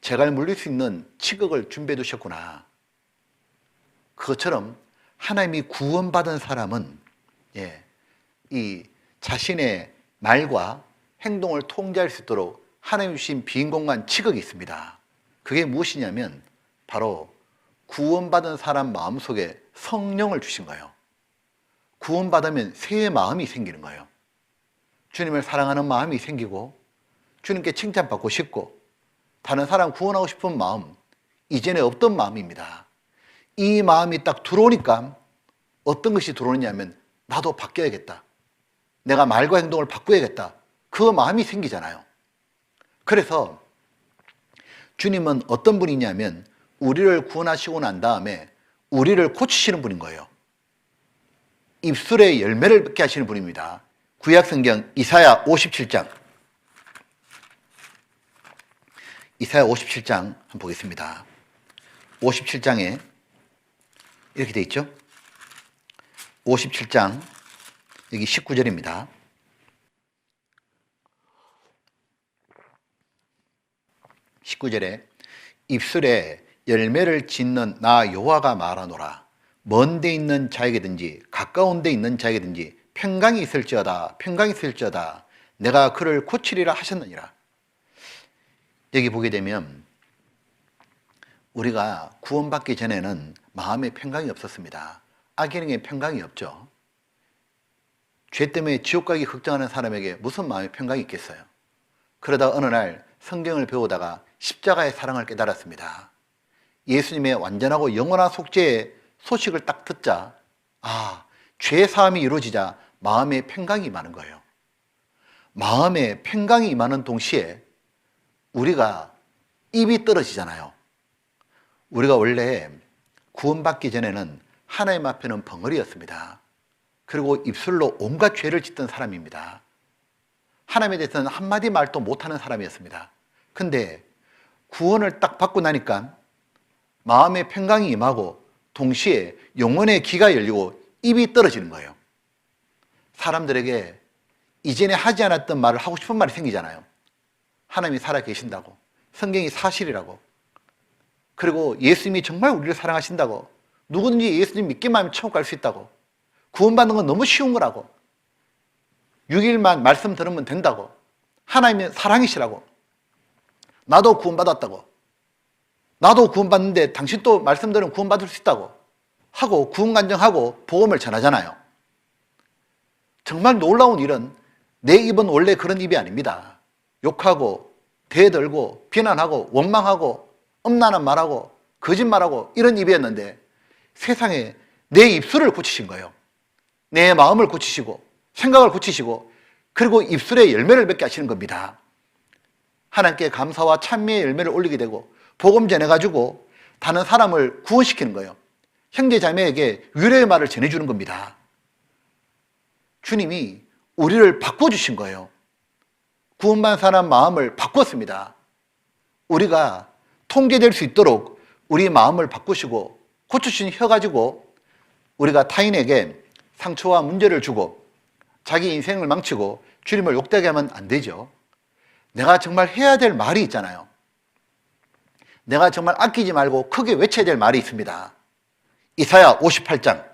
재갈 물릴 수 있는 치극을 준비해 두셨구나. 그것처럼 하나님이 구원받은 사람은 이 자신의 말과 행동을 통제할 수 있도록 하나님 주신 빈 공간 치극이 있습니다. 그게 무엇이냐면 바로 구원받은 사람 마음속에 성령을 주신 거예요. 구원받으면 새 마음이 생기는 거예요. 주님을 사랑하는 마음이 생기고 주님께 칭찬받고 싶고 다른 사람 구원하고 싶은 마음, 이전에 없던 마음입니다. 이 마음이 딱 들어오니까 어떤 것이 들어오느냐면 나도 바뀌어야겠다. 내가 말과 행동을 바꿔야겠다. 그 마음이 생기잖아요. 그래서 주님은 어떤 분이냐면 우리를 구원하시고 난 다음에 우리를 고치시는 분인 거예요. 입술에 열매를 맺게 하시는 분입니다. 구약성경 이사야 57장. 이사야 57장 한번 보겠습니다. 57장에 이렇게 돼 있죠. 57장 여기 19절입니다. 19절에 입술에 열매를 짓는 나 여호와가 말하노라. 먼 데 있는 자에게든지 가까운 데 있는 자에게든지 평강이 있을지어다. 평강이 있을지어다. 내가 그를 고치리라 하셨느니라. 여기 보게 되면 우리가 구원받기 전에는 마음에 평강이 없었습니다. 악인에게 평강이 없죠. 죄 때문에 지옥 가기 걱정하는 사람에게 무슨 마음의 평강이 있겠어요. 그러다 어느 날 성경을 배우다가 십자가의 사랑을 깨달았습니다. 예수님의 완전하고 영원한 속죄의 소식을 딱 듣자 죄 사함이 이루어지자 마음에 평강이 임하는 거예요. 마음에 평강이 임하는 동시에 우리가 입이 떨어지잖아요. 우리가 원래 구원받기 전에는 하나님 앞에는 벙어리였습니다. 그리고 입술로 온갖 죄를 짓던 사람입니다. 하나님에 대해서는 한마디 말도 못하는 사람이었습니다. 근데 구원을 딱 받고 나니까 마음의 평강이 임하고 동시에 영혼의 귀가 열리고 입이 떨어지는 거예요. 사람들에게 이전에 하지 않았던 말을 하고 싶은 말이 생기잖아요. 하나님이 살아계신다고, 성경이 사실이라고, 그리고 예수님이 정말 우리를 사랑하신다고, 누구든지 예수님 믿기만 하면 천국 갈 수 있다고, 구원받는 건 너무 쉬운 거라고, 6일만 말씀 들으면 된다고, 하나님이 사랑이시라고, 나도 구원받았다고, 나도 구원받는데 당신도 말씀 들으면 구원받을 수 있다고 하고 구원 간증하고 복음을 전하잖아요. 정말 놀라운 일은 내 입은 원래 그런 입이 아닙니다. 욕하고 대들고 비난하고 원망하고 엄란한 말하고 거짓말하고 이런 입이었는데 세상에 내 입술을 고치신 거예요. 내 마음을 고치시고 생각을 고치시고 그리고 입술에 열매를 맺게 하시는 겁니다. 하나님께 감사와 찬미의 열매를 올리게 되고 복음 전해가지고 다른 사람을 구원시키는 거예요. 형제 자매에게 위로의 말을 전해주는 겁니다. 주님이 우리를 바꿔주신 거예요. 구원받은 사람 마음을 바꿨습니다. 우리가 통제될 수 있도록 우리 마음을 바꾸시고 고쳐주신 혀 가지고 우리가 타인에게 상처와 문제를 주고 자기 인생을 망치고 주님을 욕되게 하면 안 되죠. 내가 정말 해야 될 말이 있잖아요. 내가 정말 아끼지 말고 크게 외쳐야 될 말이 있습니다. 이사야 58장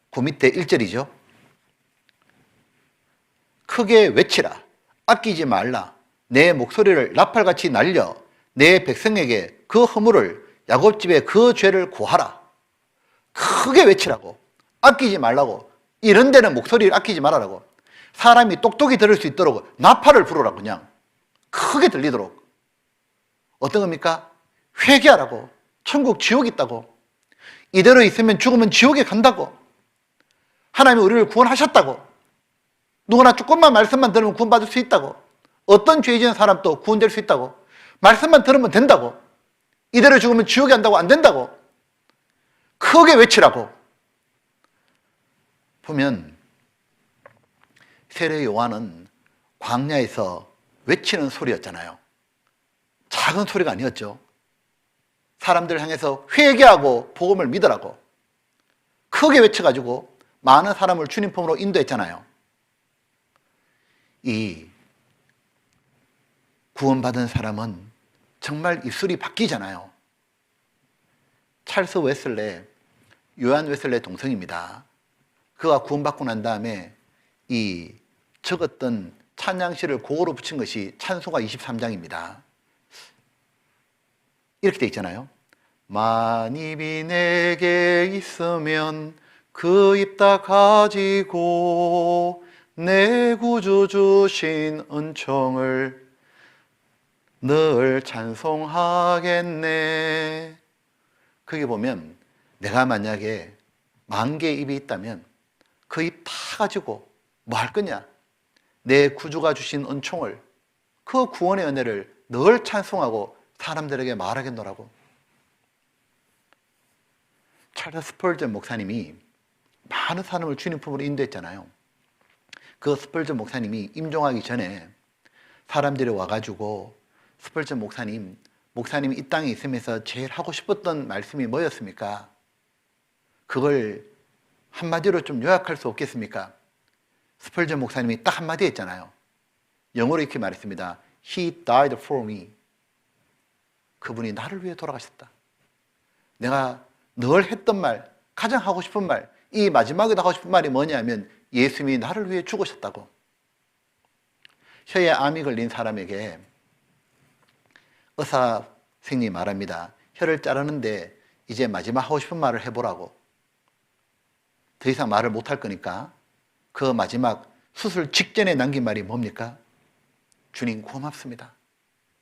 그 밑에 1절이죠. 크게 외치라. 아끼지 말라. 내 목소리를 나팔같이 날려 내 백성에게 그 허물을 야곱집에 그 죄를 고하라. 크게 외치라고. 아끼지 말라고. 이런 데는 목소리를 아끼지 말라고. 사람이 똑똑히 들을 수 있도록 나팔을 부르라고. 그냥 크게 들리도록. 어떤 겁니까? 회개하라고. 천국 지옥 있다고. 이대로 있으면 죽으면 지옥에 간다고. 하나님이 우리를 구원하셨다고. 누구나 조금만 말씀만 들으면 구원받을 수 있다고. 어떤 죄 지은 사람도 구원될 수 있다고. 말씀만 들으면 된다고. 이대로 죽으면 지옥에 간다고. 안 된다고. 크게 외치라고. 보면 세례 요한은 광야에서 외치는 소리였잖아요. 작은 소리가 아니었죠. 사람들 향해서 회개하고 복음을 믿으라고 크게 외쳐가지고 많은 사람을 주님 품으로 인도했잖아요. 이 구원받은 사람은 정말 입술이 바뀌잖아요. 찰스 웨슬레, 요한 웨슬레 동생입니다. 그가 구원받고 난 다음에 이 적었던 찬양시를 곡으로 붙인 것이 찬송가 23장입니다. 이렇게 돼 있잖아요. 만입이 내게 있으면 그 입 다 가지고 내 구주 주신 은총을 늘 찬송하겠네. 거기 보면 내가 만약에 10,000개의 입이 있다면 그 입 다 가지고 뭐 할 거냐? 내 구주가 주신 은총을, 그 구원의 은혜를 늘 찬송하고 사람들에게 말하겠노라고. 찰스 스펄전 목사님이 많은 사람을 주님 품으로 인도했잖아요. 그 스펄전 목사님이 임종하기 전에 사람들이 와가지고 스펄전 목사님이 이 땅에 있으면서 제일 하고 싶었던 말씀이 뭐였습니까? 그걸 한마디로 좀 요약할 수 없겠습니까? 스펄전 목사님이 딱 한마디 했잖아요. 영어로 이렇게 말했습니다. He died for me. 그분이 나를 위해 돌아가셨다. 내가 늘 했던 말, 가장 하고 싶은 말, 이 마지막에도 하고 싶은 말이 뭐냐면 예수님이 나를 위해 죽으셨다고. 혀에 암이 걸린 사람에게 의사 선생님이 말합니다. 혀를 자르는데 이제 마지막 하고 싶은 말을 해보라고. 더 이상 말을 못할 거니까 그 마지막 수술 직전에 남긴 말이 뭡니까? 주님 고맙습니다.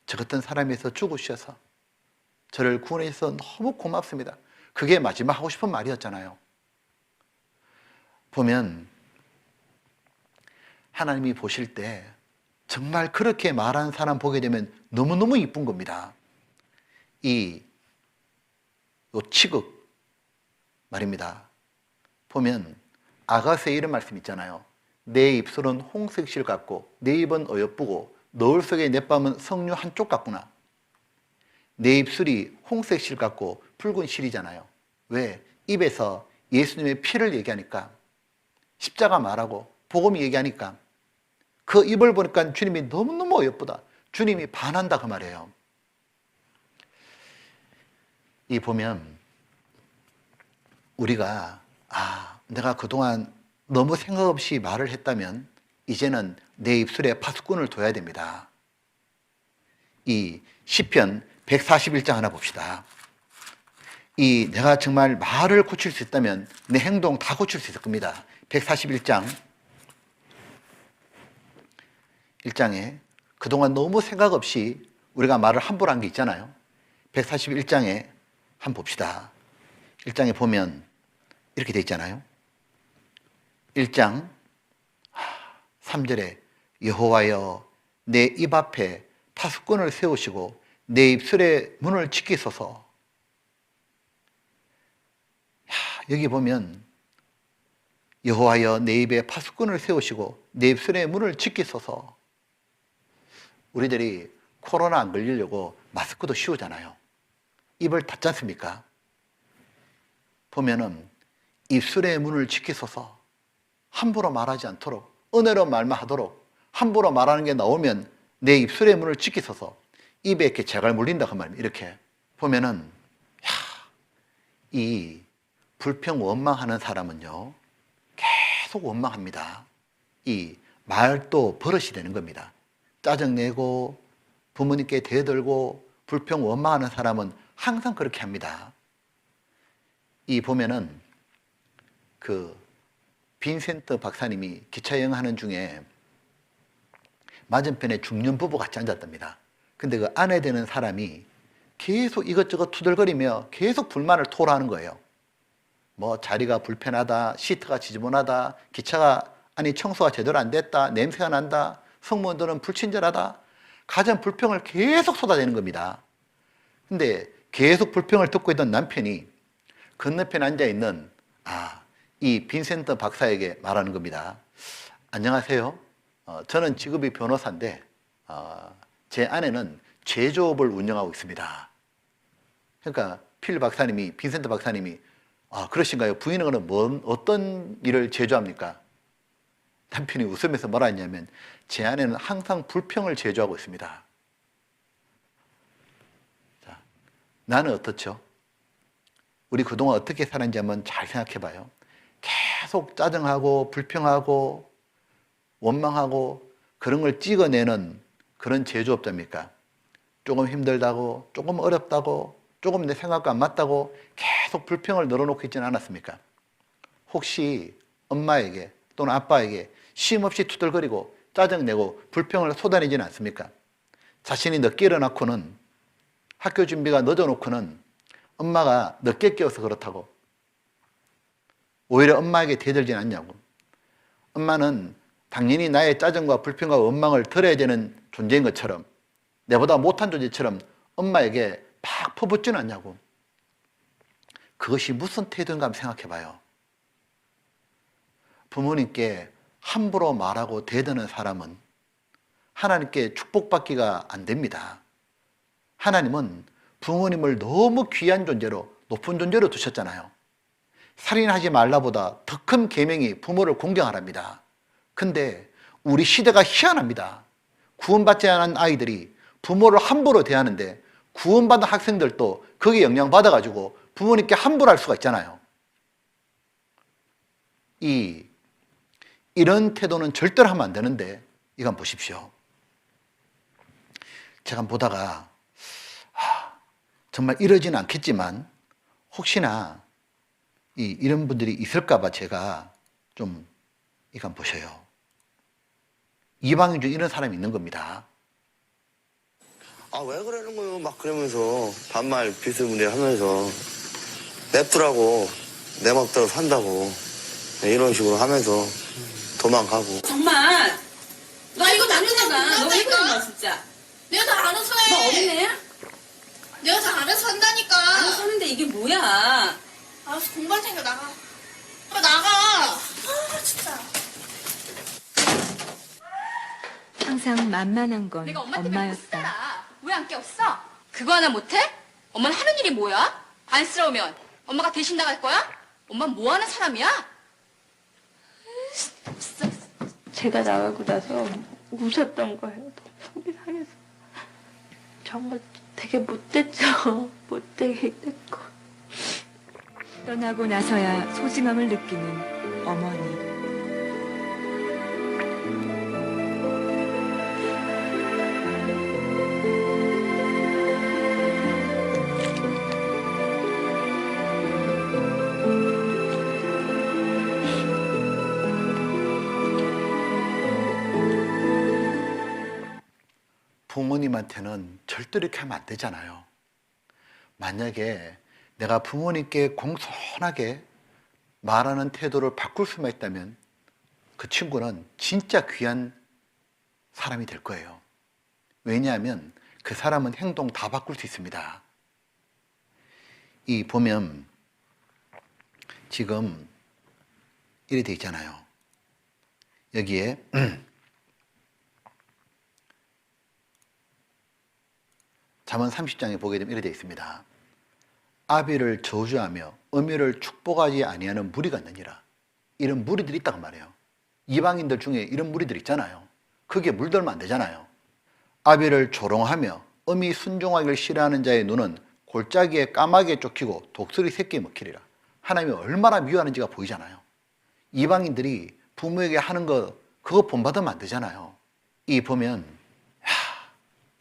저 같은 사람에서 죽으셔서 저를 구원해 주셔서 너무 고맙습니다. 그게 마지막 하고 싶은 말이었잖아요. 보면 하나님이 보실 때 정말 그렇게 말하는 사람 보게 되면 너무너무 이쁜 겁니다. 요 치극 말입니다. 보면 아가서에 이런 말씀 있잖아요. 내 입술은 홍색 실 같고 내 입은 어여쁘고 너울 속의 내 뺨은 석류 한쪽 같구나. 내 입술이 홍색 실 같고 붉은 실이잖아요. 왜? 입에서 예수님의 피를 얘기하니까, 십자가 말하고 복음 얘기하니까 그 입을 보니까 주님이 너무너무 어여쁘다. 주님이 반한다 그 말이에요. 이 보면 우리가 내가 그동안 너무 생각 없이 말을 했다면 이제는 내 입술에 파수꾼을 둬야 됩니다. 이 시편 141장 하나 봅시다. 내가 정말 말을 고칠 수 있다면 내 행동 다 고칠 수 있을 겁니다. 141장 1장에 그동안 너무 생각 없이 우리가 말을 함부로 한 게 있잖아요. 141장에 한번 봅시다. 1장에 보면 이렇게 돼 있잖아요. 1장 3절에 여호와여 내 입 앞에 파수꾼을 세우시고 내 입술의 문을 지키소서. 여기 보면 여호와여 내 입에 파수꾼을 세우시고 내 입술의 문을 지키소서. 우리들이 코로나 안 걸리려고 마스크도 씌우잖아요. 입을 닫지 않습니까? 보면은 입술의 문을 지키소서, 함부로 말하지 않도록, 은혜로운 말만 하도록, 함부로 말하는 게 나오면 내 입술의 문을 지키소서, 입에 이렇게 재갈 물린다 그 말입니다. 이렇게 보면은 이 불평 원망하는 사람은요 계속 원망합니다. 이 말도 버릇이 되는 겁니다. 짜증내고 부모님께 대들고 불평 원망하는 사람은 항상 그렇게 합니다. 이 보면은 그 빈센트 박사님이 기차 여행하는 중에 맞은편에 중년 부부 같이 앉았답니다. 근데 그 아내 되는 사람이 계속 이것저것 투덜거리며 계속 불만을 토로하는 거예요. 뭐 자리가 불편하다, 시트가 지저분하다, 기차가 아니 청소가 제대로 안 됐다, 냄새가 난다, 승무원들은 불친절하다, 가장 불평을 계속 쏟아내는 겁니다. 근데 계속 불평을 듣고 있던 남편이 건너편에 앉아있는 이 빈센트 박사에게 말하는 겁니다. 안녕하세요. 저는 직업이 변호사인데 제 아내는 제조업을 운영하고 있습니다. 그러니까 빈센트 박사님이 그러신가요? 부인은 어떤 일을 제조합니까? 남편이 웃으면서 뭐라 했냐면 제 아내는 항상 불평을 제조하고 있습니다. 자, 나는 어떻죠? 우리 그동안 어떻게 살았는지 한번 잘 생각해 봐요. 계속 짜증하고 불평하고 원망하고 그런 걸 찍어내는 그런 제조업자입니까? 조금 힘들다고, 조금 어렵다고, 조금 내 생각과 안 맞다고 계속 불평을 늘어놓고 있지는 않았습니까? 혹시 엄마에게 또는 아빠에게 쉼없이 투덜거리고 짜증내고 불평을 쏟아내지는 않습니까? 자신이 늦게 일어나고는 학교 준비가 늦어놓고는 엄마가 늦게 깨워서 그렇다고 오히려 엄마에게 대들진 않냐고. 엄마는 당연히 나의 짜증과 불평과 원망을 들어야 되는 존재인 것처럼, 내보다 못한 존재처럼 엄마에게 팍 퍼붓지는 않냐고. 그것이 무슨 태도인가 한번 생각해 봐요. 부모님께 함부로 말하고 대드는 사람은 하나님께 축복받기가 안 됩니다. 하나님은 부모님을 너무 귀한 존재로, 높은 존재로 두셨잖아요. 살인하지 말라보다 더 큰 계명이 부모를 공경하랍니다. 근데 우리 시대가 희한합니다. 구원받지 않은 아이들이 부모를 함부로 대하는데 구원받은 학생들도 거기에 영향받아가지고 부모님께 함부로 할 수가 있잖아요. 이런 태도는 절대로 하면 안 되는데 이건 보십시오. 제가 보다가 정말 이러지는 않겠지만 혹시나 이런 분들이 있을까 봐 제가 좀 이건 보셔요. 이방인 중에 이런 사람이 있는 겁니다. 왜 그러는 거요? 막 그러면서 반말 비스무리 하면서 냅두라고 내 맘대로 산다고 이런 식으로 하면서 도망가고. 정말 너 이거 남자잖아. 너 왜 그러는 거야 진짜? 내가 다 알아서 해. 너 어린애야? 내가 다 알아서 한다니까. 알아서 하는데 이게 뭐야? 알아서 공부할 테니까 나가. 나가. 진짜. 항상 만만한 건 내가 엄마 때문에 엄마였다. 왜 안 깨웠어? 그거 하나 못해? 엄마는 하는 일이 뭐야? 안쓰러우면 엄마가 대신 나갈 거야? 엄마는 뭐 하는 사람이야? 제가 나가고 나서 우셨던 거예요. 너무 속이 상해서. 정말 되게 못됐죠. 못되게 됐고. 떠나고 나서야 소중함을 느끼는 어머니. 부모님한테는 절대로 이렇게 하면 안 되잖아요. 만약에 내가 부모님께 공손하게 말하는 태도를 바꿀 수만 있다면 그 친구는 진짜 귀한 사람이 될 거예요. 왜냐하면 그 사람은 행동 다 바꿀 수 있습니다. 보면 지금 이래 돼 있잖아요. 여기에 잠언 30장에 보게 되면 이래 되어 있습니다. 아비를 저주하며 어미를 축복하지 아니하는 무리가 있느니라. 이런 무리들이 있다고 말해요. 이방인들 중에 이런 무리들 있잖아요. 그게 물들면 안 되잖아요. 아비를 조롱하며 어미 순종하기를 싫어하는 자의 눈은 골짜기에 까마귀에 쫓기고 독수리 새끼에 먹히리라. 하나님이 얼마나 미워하는지가 보이잖아요. 이방인들이 부모에게 하는 거 그거 본받으면 안 되잖아요. 이 보면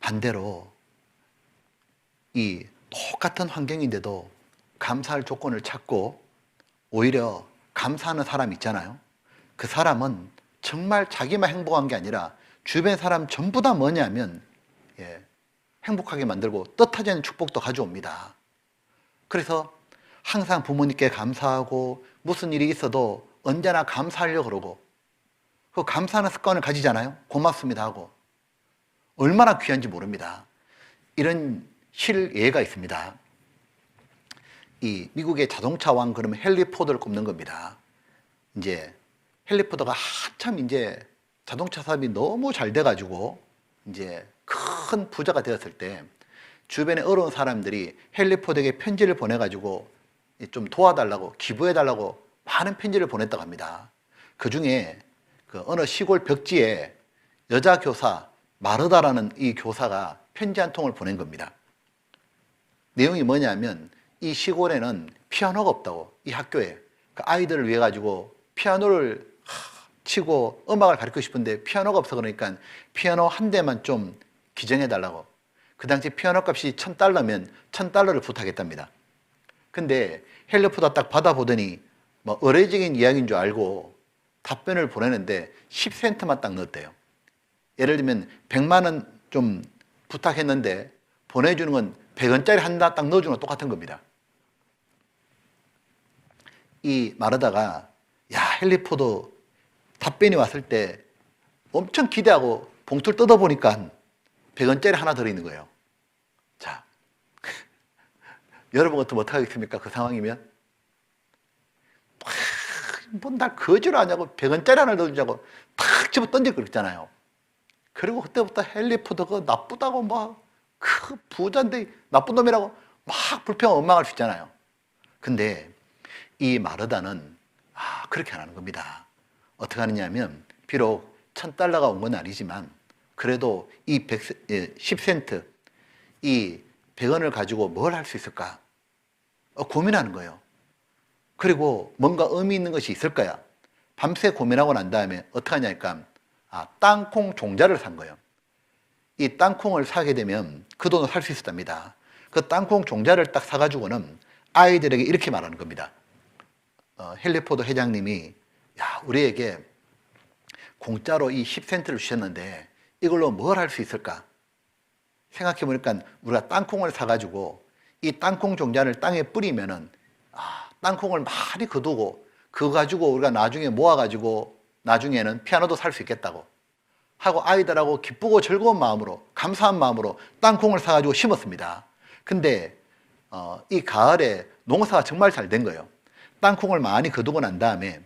반대로 이 똑같은 환경인데도 감사할 조건을 찾고 오히려 감사하는 사람 있잖아요. 그 사람은 정말 자기만 행복한 게 아니라 주변 사람 전부 다 뭐냐면 행복하게 만들고 뜻하지 않은 축복도 가져옵니다. 그래서 항상 부모님께 감사하고 무슨 일이 있어도 언제나 감사하려고 그러고 그 감사하는 습관을 가지잖아요. 고맙습니다 하고. 얼마나 귀한지 모릅니다. 이런 실예가 있습니다. 이 미국의 자동차 왕 그러면 헨리 포드를 꼽는 겁니다. 이제 헨리 포드가 한참 이제 자동차 사업이 너무 잘 돼가지고 이제 큰 부자가 되었을 때 주변에 어려운 사람들이 헨리 포드에게 편지를 보내가지고 좀 도와달라고 기부해달라고 많은 편지를 보냈다고 합니다. 그 중에 그 어느 시골 벽지에 여자 교사 마르다라는 이 교사가 편지 한 통을 보낸 겁니다. 내용이 뭐냐면 이 시골에는 피아노가 없다고, 이 학교에 그 아이들을 위해 가지고 피아노를 치고 음악을 가르치고 싶은데 피아노가 없어. 그러니까 피아노 한 대만 좀 기증해 달라고. 그 당시 피아노 값이 $1,000면 $1,000를 부탁했답니다. 근데 헨리 포드가 딱 받아보더니 뭐 의례적인 이야기인 줄 알고 답변을 보내는데 10센트만 딱 넣었대요. 예를 들면 100만 원 좀 부탁했는데 보내주는 건 100원짜리 하나 딱 넣어주는 거 똑같은 겁니다. 이 마르다가 헨리 포드 답변이 왔을 때 엄청 기대하고 봉투를 뜯어보니까 100원짜리 하나 들어있는 거예요. 자, 여러분 같으면 어떡하겠습니까? 그 상황이면? 날 거지를 하냐고 100원짜리 하나 넣어주자고 탁 집어 던질 거 있잖아요. 그리고 그때부터 헨리 포드가 나쁘다고 막 그 부자인데 나쁜 놈이라고 막 불평 원망할 수 있잖아요. 근데 이 마르다는 그렇게 안 하는 겁니다. 어떻게 하느냐면 비록 $1,000가 온 건 아니지만 그래도 이 10센트 이 100원을 가지고 뭘 할 수 있을까 고민하는 거예요. 그리고 뭔가 의미 있는 것이 있을 거야. 밤새 고민하고 난 다음에 어떻게 하냐니까 땅콩 종자를 산 거예요. 이 땅콩을 사게 되면 그 돈을 살 수 있었답니다. 그 땅콩 종자를 딱 사가지고는 아이들에게 이렇게 말하는 겁니다. 헨리 포드 회장님이 우리에게 공짜로 이 10센트를 주셨는데 이걸로 뭘 할 수 있을까? 생각해 보니까 우리가 땅콩을 사가지고 이 땅콩 종자를 땅에 뿌리면은 땅콩을 많이 거두고 그거 가지고 우리가 나중에 모아가지고 나중에는 피아노도 살 수 있겠다고 하고 아이들하고 기쁘고 즐거운 마음으로 감사한 마음으로 땅콩을 사가지고 심었습니다. 근데 이 가을에 농사가 정말 잘 된 거예요. 땅콩을 많이 거두고 난 다음에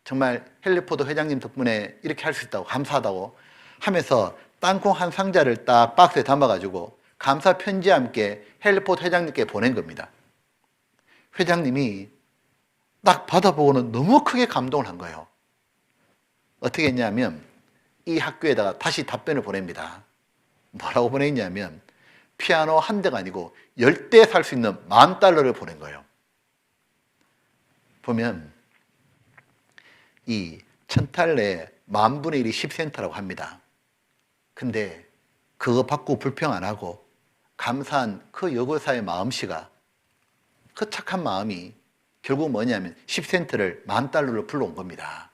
정말 헨리 포드 회장님 덕분에 이렇게 할 수 있다고 감사하다고 하면서 땅콩 한 상자를 딱 박스에 담아가지고 감사 편지와 함께 헨리 포드 회장님께 보낸 겁니다. 회장님이 딱 받아보고는 너무 크게 감동을 한 거예요. 어떻게 했냐면 이 학교에다가 다시 답변을 보냅니다. 뭐라고 보냈냐면 피아노 한 대가 아니고 10대 살 수 있는 $10,000를 보낸 거예요. 보면 이 $1,000에 10,000분의 1이 10센트라고 합니다. 근데 그거 받고 불평 안 하고 감사한 그 여고사의 마음씨가 그 착한 마음이 결국 뭐냐면 10센트를 $10,000로 불러온 겁니다.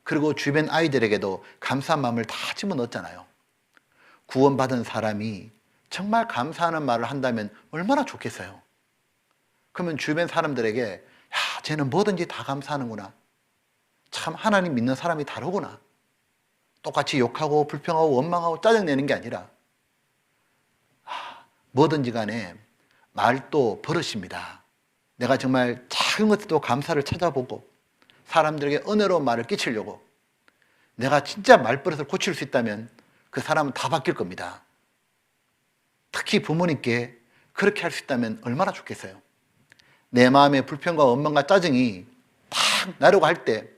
그리고 주변 아이들에게도 감사한 마음을 다 집어넣었잖아요. 구원받은 사람이 정말 감사하는 말을 한다면 얼마나 좋겠어요. 그러면 주변 사람들에게 쟤는 뭐든지 다 감사하는구나. 참 하나님 믿는 사람이 다르구나. 똑같이 욕하고 불평하고 원망하고 짜증내는 게 아니라 뭐든지 간에 말도 버릇입니다. 내가 정말 작은 것에도 감사를 찾아보고 사람들에게 은혜로운 말을 끼치려고 내가 진짜 말버릇을 고칠 수 있다면 그 사람은 다 바뀔 겁니다. 특히 부모님께 그렇게 할 수 있다면 얼마나 좋겠어요. 내 마음의 불평과 원망과 짜증이 팍 나려고 할 때,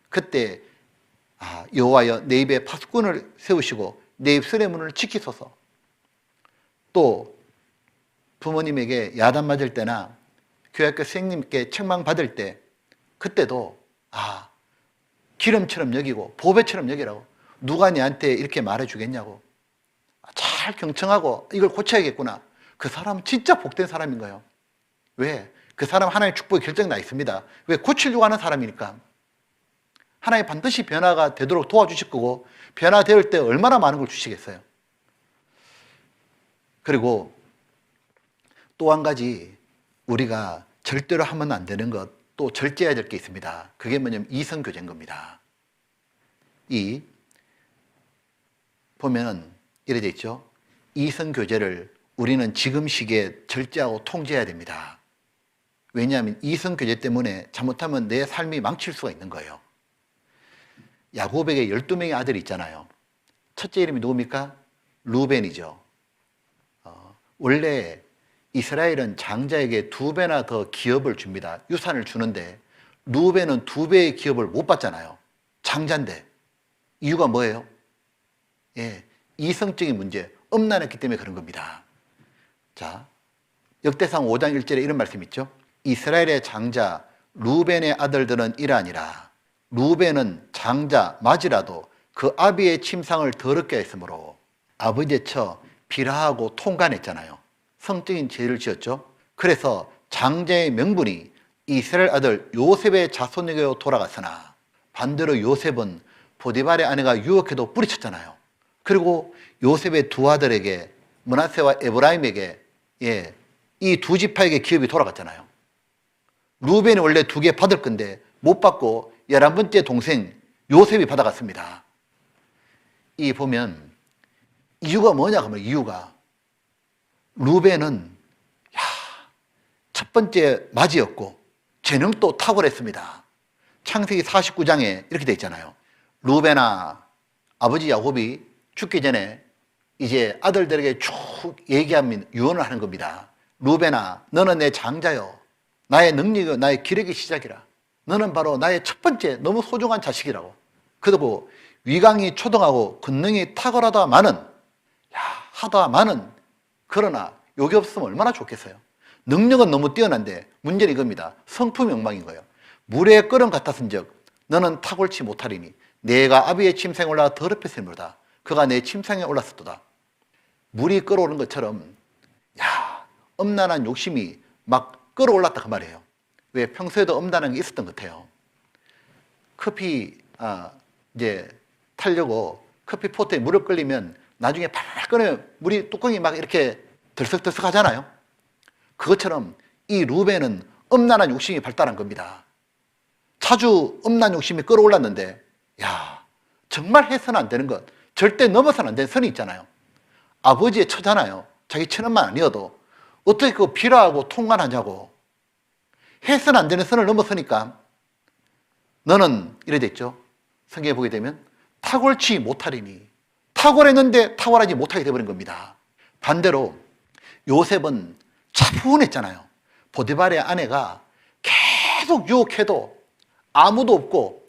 그때 여호와여 내 입에 파수꾼을 세우시고 내 입술의 문을 지키소서. 또 부모님에게 야단 맞을 때나 교회학교 선생님께 책망받을 때, 그때도 기름처럼 여기고 보배처럼 여기라고. 누가 내한테 이렇게 말해주겠냐고. 잘 경청하고 이걸 고쳐야겠구나. 그 사람은 진짜 복된 사람인 거예요. 왜? 그 사람 하나님의 축복이 결정이 나 있습니다. 왜? 고치려고 하는 사람이니까. 하나님 반드시 변화가 되도록 도와주실 거고, 변화될 때 얼마나 많은 걸 주시겠어요. 그리고 또 한 가지 우리가 절대로 하면 안 되는 것, 또 절제해야 될 게 있습니다. 그게 뭐냐면 이성교제인 겁니다. 이 보면은 이래 돼 있죠. 이성교제를 우리는 지금 시기에 절제하고 통제해야 됩니다. 왜냐하면 이성교제 때문에 잘못하면 내 삶이 망칠 수가 있는 거예요. 야곱에게 12명의 아들이 있잖아요. 첫째 이름이 누굽니까? 루벤이죠. 원래 이스라엘은 장자에게 2배나 더 기업을 줍니다. 유산을 주는데 루벤은 2배의 기업을 못 받잖아요. 장자인데. 이유가 뭐예요? 이성적인 문제, 음란했기 때문에 그런 겁니다. 자, 역대상 5장 1절에 이런 말씀이 있죠. 이스라엘의 장자 루벤의 아들들은 이러하니라. 루벤은 장자 맞이라도 그 아비의 침상을 더럽게 했으므로 아버지의 처 비라하고 통간했잖아요. 성적인 죄를 지었죠. 그래서 장자의 명분이 이스라엘 아들 요셉의 자손에게로 돌아갔으나 반대로 요셉은 보디발의 아내가 유혹해도 뿌리쳤잖아요. 그리고 요셉의 두 아들에게 므낫세와 에브라임에게 이 두 지파에게 기업이 돌아갔잖아요. 루벤이 원래 2개 받을 건데 못 받고 11번째 동생 요셉이 받아갔습니다. 이 보면 이유가 뭐냐 하면 이유가 루벤은 첫 번째 맞이였고 재능도 탁월했습니다. 창세기 49장에 이렇게 돼 있잖아요. 루벤아, 아버지 야곱이 죽기 전에 이제 아들들에게 쭉 얘기하면 유언을 하는 겁니다. 루벤아, 너는 내 장자요. 나의 능력이요, 나의 기력의 시작이라. 너는 바로 나의 첫 번째 너무 소중한 자식이라고. 그리고 위강이 초등하고 권능이 탁월하다마는 그러나 여기 없으면 얼마나 좋겠어요. 능력은 너무 뛰어난데 문제는 이겁니다. 성품이 엉망인 거예요. 물에 끓은 같았은즉 너는 탁월치 못하리니 내가 아비의 침상에 올라가 더럽혔으므로다. 그가 내 침상에 올랐었도다. 물이 끓어오른 것처럼 엄난한 욕심이 막 끓어올랐다 그 말이에요. 왜? 평소에도 엄난한 게 있었던 것 같아요. 커피 이제 타려고 커피포트에 물을 끓이면 나중에 팔 끓으면 물이 뚜껑이 막 이렇게 들썩들썩 하잖아요. 그것처럼 이 루벤은 엄난한 욕심이 발달한 겁니다. 자주 엄난 욕심이 끌어올랐는데 정말 해서는 안 되는 것, 절대 넘어서는 안 되는 선이 있잖아요. 아버지의 처잖아요. 자기 처남만 아니어도 어떻게 그 비라하고 통관하냐고. 해서는 안 되는 선을 넘어서니까 너는 이래 됐죠. 성경에 보게 되면 탁월치 못하리니, 탁월했는데 탁월하지 못하게 되어버린 겁니다. 반대로 요셉은 차분했잖아요. 보디발의 아내가 계속 유혹해도 아무도 없고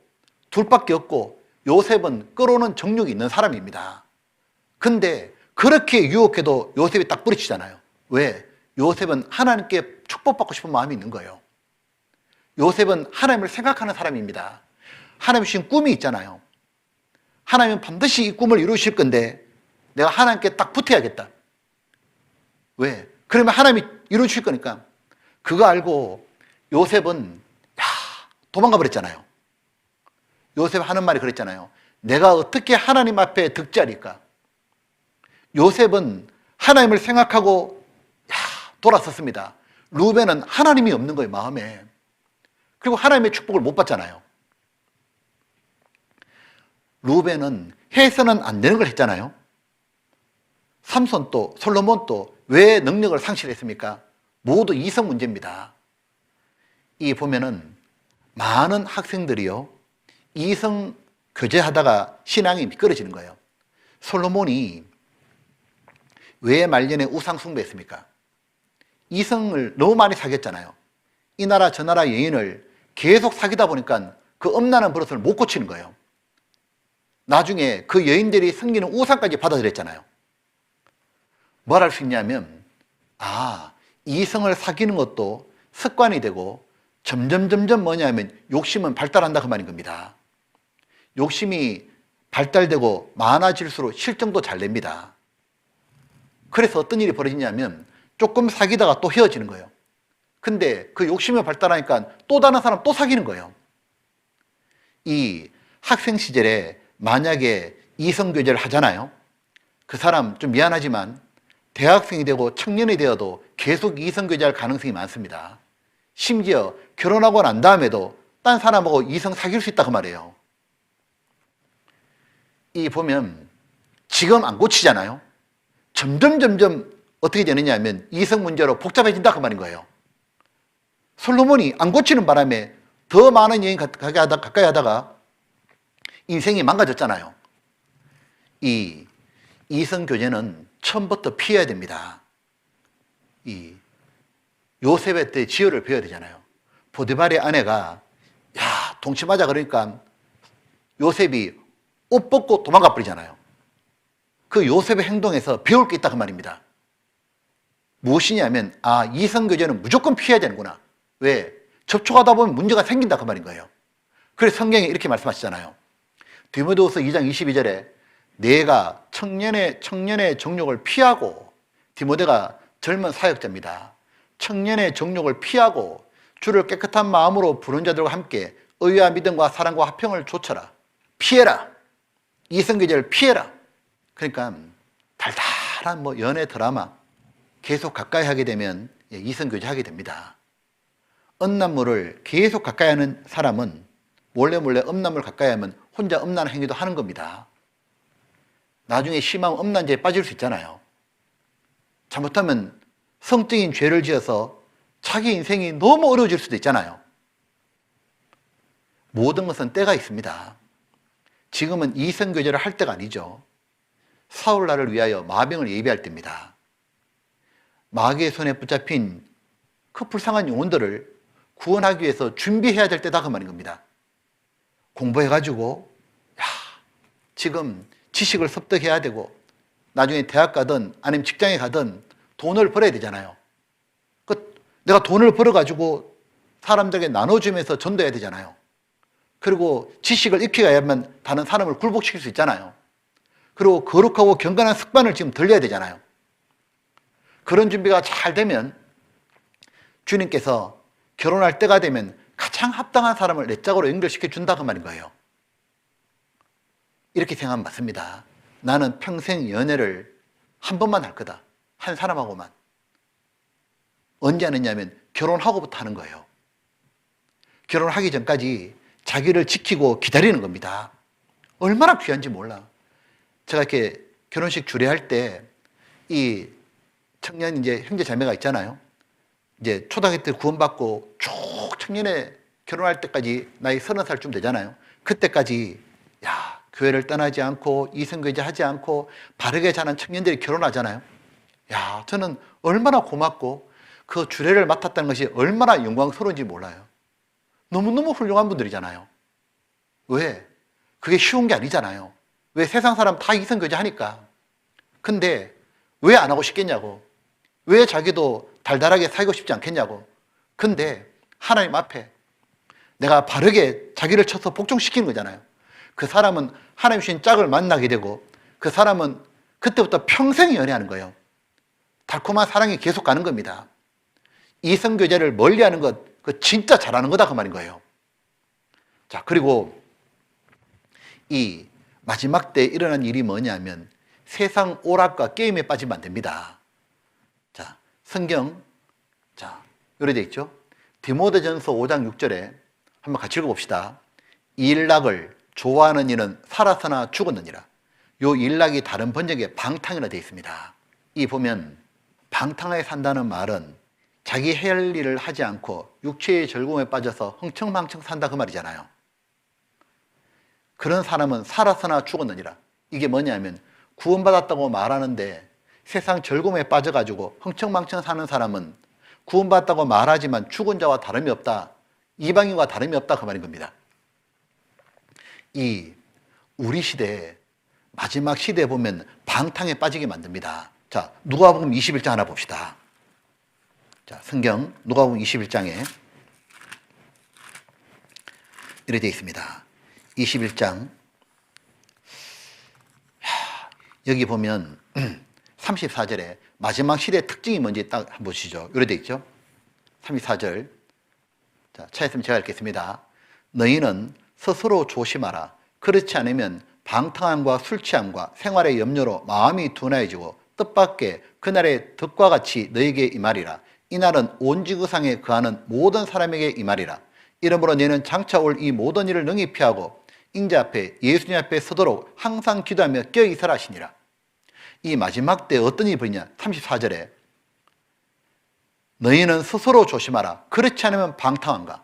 둘밖에 없고 요셉은 끌어오는 정욕이 있는 사람입니다. 근데 그렇게 유혹해도 요셉이 딱 뿌리치잖아요. 왜? 요셉은 하나님께 축복받고 싶은 마음이 있는 거예요. 요셉은 하나님을 생각하는 사람입니다. 하나님 주신 꿈이 있잖아요. 하나님은 반드시 이 꿈을 이루실 건데 내가 하나님께 딱 붙어야겠다. 왜? 그러면 하나님이 이루실 거니까. 그거 알고 요셉은 도망가 버렸잖아요. 요셉 하는 말이 그랬잖아요. 내가 어떻게 하나님 앞에 득자리까? 요셉은 하나님을 생각하고 돌아섰습니다. 루벤은 하나님이 없는 거예요, 마음에. 그리고 하나님의 축복을 못 받잖아요. 루벤은 해서는 안 되는 걸 했잖아요. 삼손도 솔로몬도 왜 능력을 상실했습니까? 모두 이성 문제입니다. 이 보면은 많은 학생들이요, 이성 교제하다가 신앙이 미끄러지는 거예요. 솔로몬이 왜 말년에 우상 숭배했습니까? 이성을 너무 많이 사귀었잖아요. 이 나라 저 나라 여인을 계속 사귀다 보니까 그 엄란한 버릇을 못 고치는 거예요. 나중에 그 여인들이 섬기는 우상까지 받아들였잖아요. 뭘 할 수 있냐면, 이성을 사귀는 것도 습관이 되고 점점 뭐냐면 욕심은 발달한다 그 말인 겁니다. 욕심이 발달되고 많아질수록 실정도 잘 냅니다. 그래서 어떤 일이 벌어지냐면 조금 사귀다가 또 헤어지는 거예요. 근데 그 욕심이 발달하니까 또 다른 사람 또 사귀는 거예요. 이 학생 시절에 만약에 이성교제를 하잖아요. 그 사람 좀 미안하지만 대학생이 되고 청년이 되어도 계속 이성교제할 가능성이 많습니다. 심지어 결혼하고 난 다음에도 딴 사람하고 이성 사귈 수 있다 그 말이에요. 이 보면 지금 안 고치잖아요. 점점 어떻게 되느냐 하면 이성 문제로 복잡해진다 그 말인 거예요. 솔로몬이 안 고치는 바람에 더 많은 여인 가까이 하다가 인생이 망가졌잖아요. 이 이성교제는 처음부터 피해야 됩니다. 이 요셉의 때 지혜를 배워야 되잖아요. 보디발의 아내가 동침하자 그러니까 요셉이 옷 벗고 도망가 버리잖아요. 그 요셉의 행동에서 배울 게 있다 그 말입니다. 무엇이냐면 이성교제는 무조건 피해야 되는구나. 왜? 접촉하다 보면 문제가 생긴다 그 말인 거예요. 그래서 성경에 이렇게 말씀하시잖아요. 디모데후서 2장 22절에 내가 청년의 정욕을 피하고, 디모데가 젊은 사역자입니다. 청년의 정욕을 피하고 주를 깨끗한 마음으로 부른 자들과 함께 의와 믿음과 사랑과 화평을 좇아라. 피해라. 이성교제를 피해라. 그러니까 달달한 연애 드라마 계속 가까이 하게 되면 이성교제 하게 됩니다. 음란물을 계속 가까이 하는 사람은 몰래 음란물 가까이 하면 혼자 음란한 행위도 하는 겁니다. 나중에 심한 음란죄에 빠질 수 있잖아요. 잘못하면 성적인 죄를 지어서 자기 인생이 너무 어려워질 수도 있잖아요. 모든 것은 때가 있습니다. 지금은 이성교제를 할 때가 아니죠. 사울날을 위하여 마병을 예비할 때입니다. 마귀의 손에 붙잡힌 그 불쌍한 영혼들을 구원하기 위해서 준비해야 될 때다 그 말인 겁니다. 공부해가지고 지금 지식을 습득해야 되고 나중에 대학 가든 아니면 직장에 가든 돈을 벌어야 되잖아요. 내가 돈을 벌어가지고 사람들에게 나눠주면서 전도해야 되잖아요. 그리고 지식을 익혀야만 다른 사람을 굴복시킬 수 있잖아요. 그리고 거룩하고 경건한 습관을 지금 들려야 되잖아요. 그런 준비가 잘 되면 주님께서 결혼할 때가 되면 가장 합당한 사람을 내 짝으로 연결시켜 준다 그 말인 거예요. 이렇게 생각하면 맞습니다. 나는 평생 연애를 한 번만 할 거다. 한 사람하고만. 언제 하느냐면 결혼하고부터 하는 거예요. 결혼하기 전까지 자기를 지키고 기다리는 겁니다. 얼마나 귀한지 몰라. 제가 이렇게 결혼식 주례할 때 이 청년 이제 형제 자매가 있잖아요. 이제 초등학교 때 구원받고 쭉 청년에 결혼할 때까지 나이 30살쯤 되잖아요. 그때까지 교회를 떠나지 않고 이성교제 하지 않고 바르게 자란 청년들이 결혼하잖아요. 저는 얼마나 고맙고 그 주례를 맡았다는 것이 얼마나 영광스러운지 몰라요. 너무너무 훌륭한 분들이잖아요. 왜? 그게 쉬운 게 아니잖아요. 왜? 세상 사람 다 이성교제 하니까. 근데 왜 안 하고 싶겠냐고. 왜 자기도 달달하게 살고 싶지 않겠냐고. 근데 하나님 앞에 내가 바르게 자기를 쳐서 복종시키는 거잖아요. 그 사람은 하나님 주신 짝을 만나게 되고 그 사람은 그때부터 평생 연애하는 거예요. 달콤한 사랑이 계속 가는 겁니다. 이성교제를 멀리하는 것, 그 진짜 잘하는 거다 그 말인 거예요. 자, 그리고 이 마지막 때 일어난 일이 뭐냐면 세상 오락과 게임에 빠지면 안 됩니다. 자, 성경 요래 돼 있죠. 디모데전서 5장 6절에 한번 같이 읽어봅시다. 일락을 좋아하는 이는 살았으나 죽었느니라. 요 일락이 다른 번역에 방탕이라 되어 있습니다. 이 보면 방탕하게 산다는 말은 자기 해야 할 일을 하지 않고 육체의 즐거움에 빠져서 흥청망청 산다 그 말이잖아요. 그런 사람은 살았으나 죽었느니라. 이게 뭐냐면 구원받았다고 말하는데 세상 즐거움에 빠져가지고 흥청망청 사는 사람은 구원받았다고 말하지만 죽은 자와 다름이 없다. 이방인과 다름이 없다. 그 말인 겁니다. 이 우리 시대 마지막 시대에 보면 방탕에 빠지게 만듭니다. 자, 누가복음 21장 하나 봅시다. 자, 성경 누가복음 21장에 이렇게 되어 있습니다. 21장 여기 보면 34절에 마지막 시대의 특징이 뭔지 딱 한번 보시죠. 이렇게 되어 있죠. 34절. 자, 차였으면 제가 읽겠습니다. 너희는 스스로 조심하라. 그렇지 않으면 방탕함과 술 취함과 생활의 염려로 마음이 둔해지고 뜻밖의 그날의 덕과 같이 너에게 임하리라. 이날은 온 지구상에 거하는 모든 사람에게 임하리라. 이러므로 너희는 장차 올 이 모든 일을 능히 피하고 인자 앞에 예수님 앞에 서도록 항상 기도하며 껴있으라 하시니라. 이 마지막 때 어떤 일이 벌이냐. 34절에 너희는 스스로 조심하라. 그렇지 않으면 방탕한가.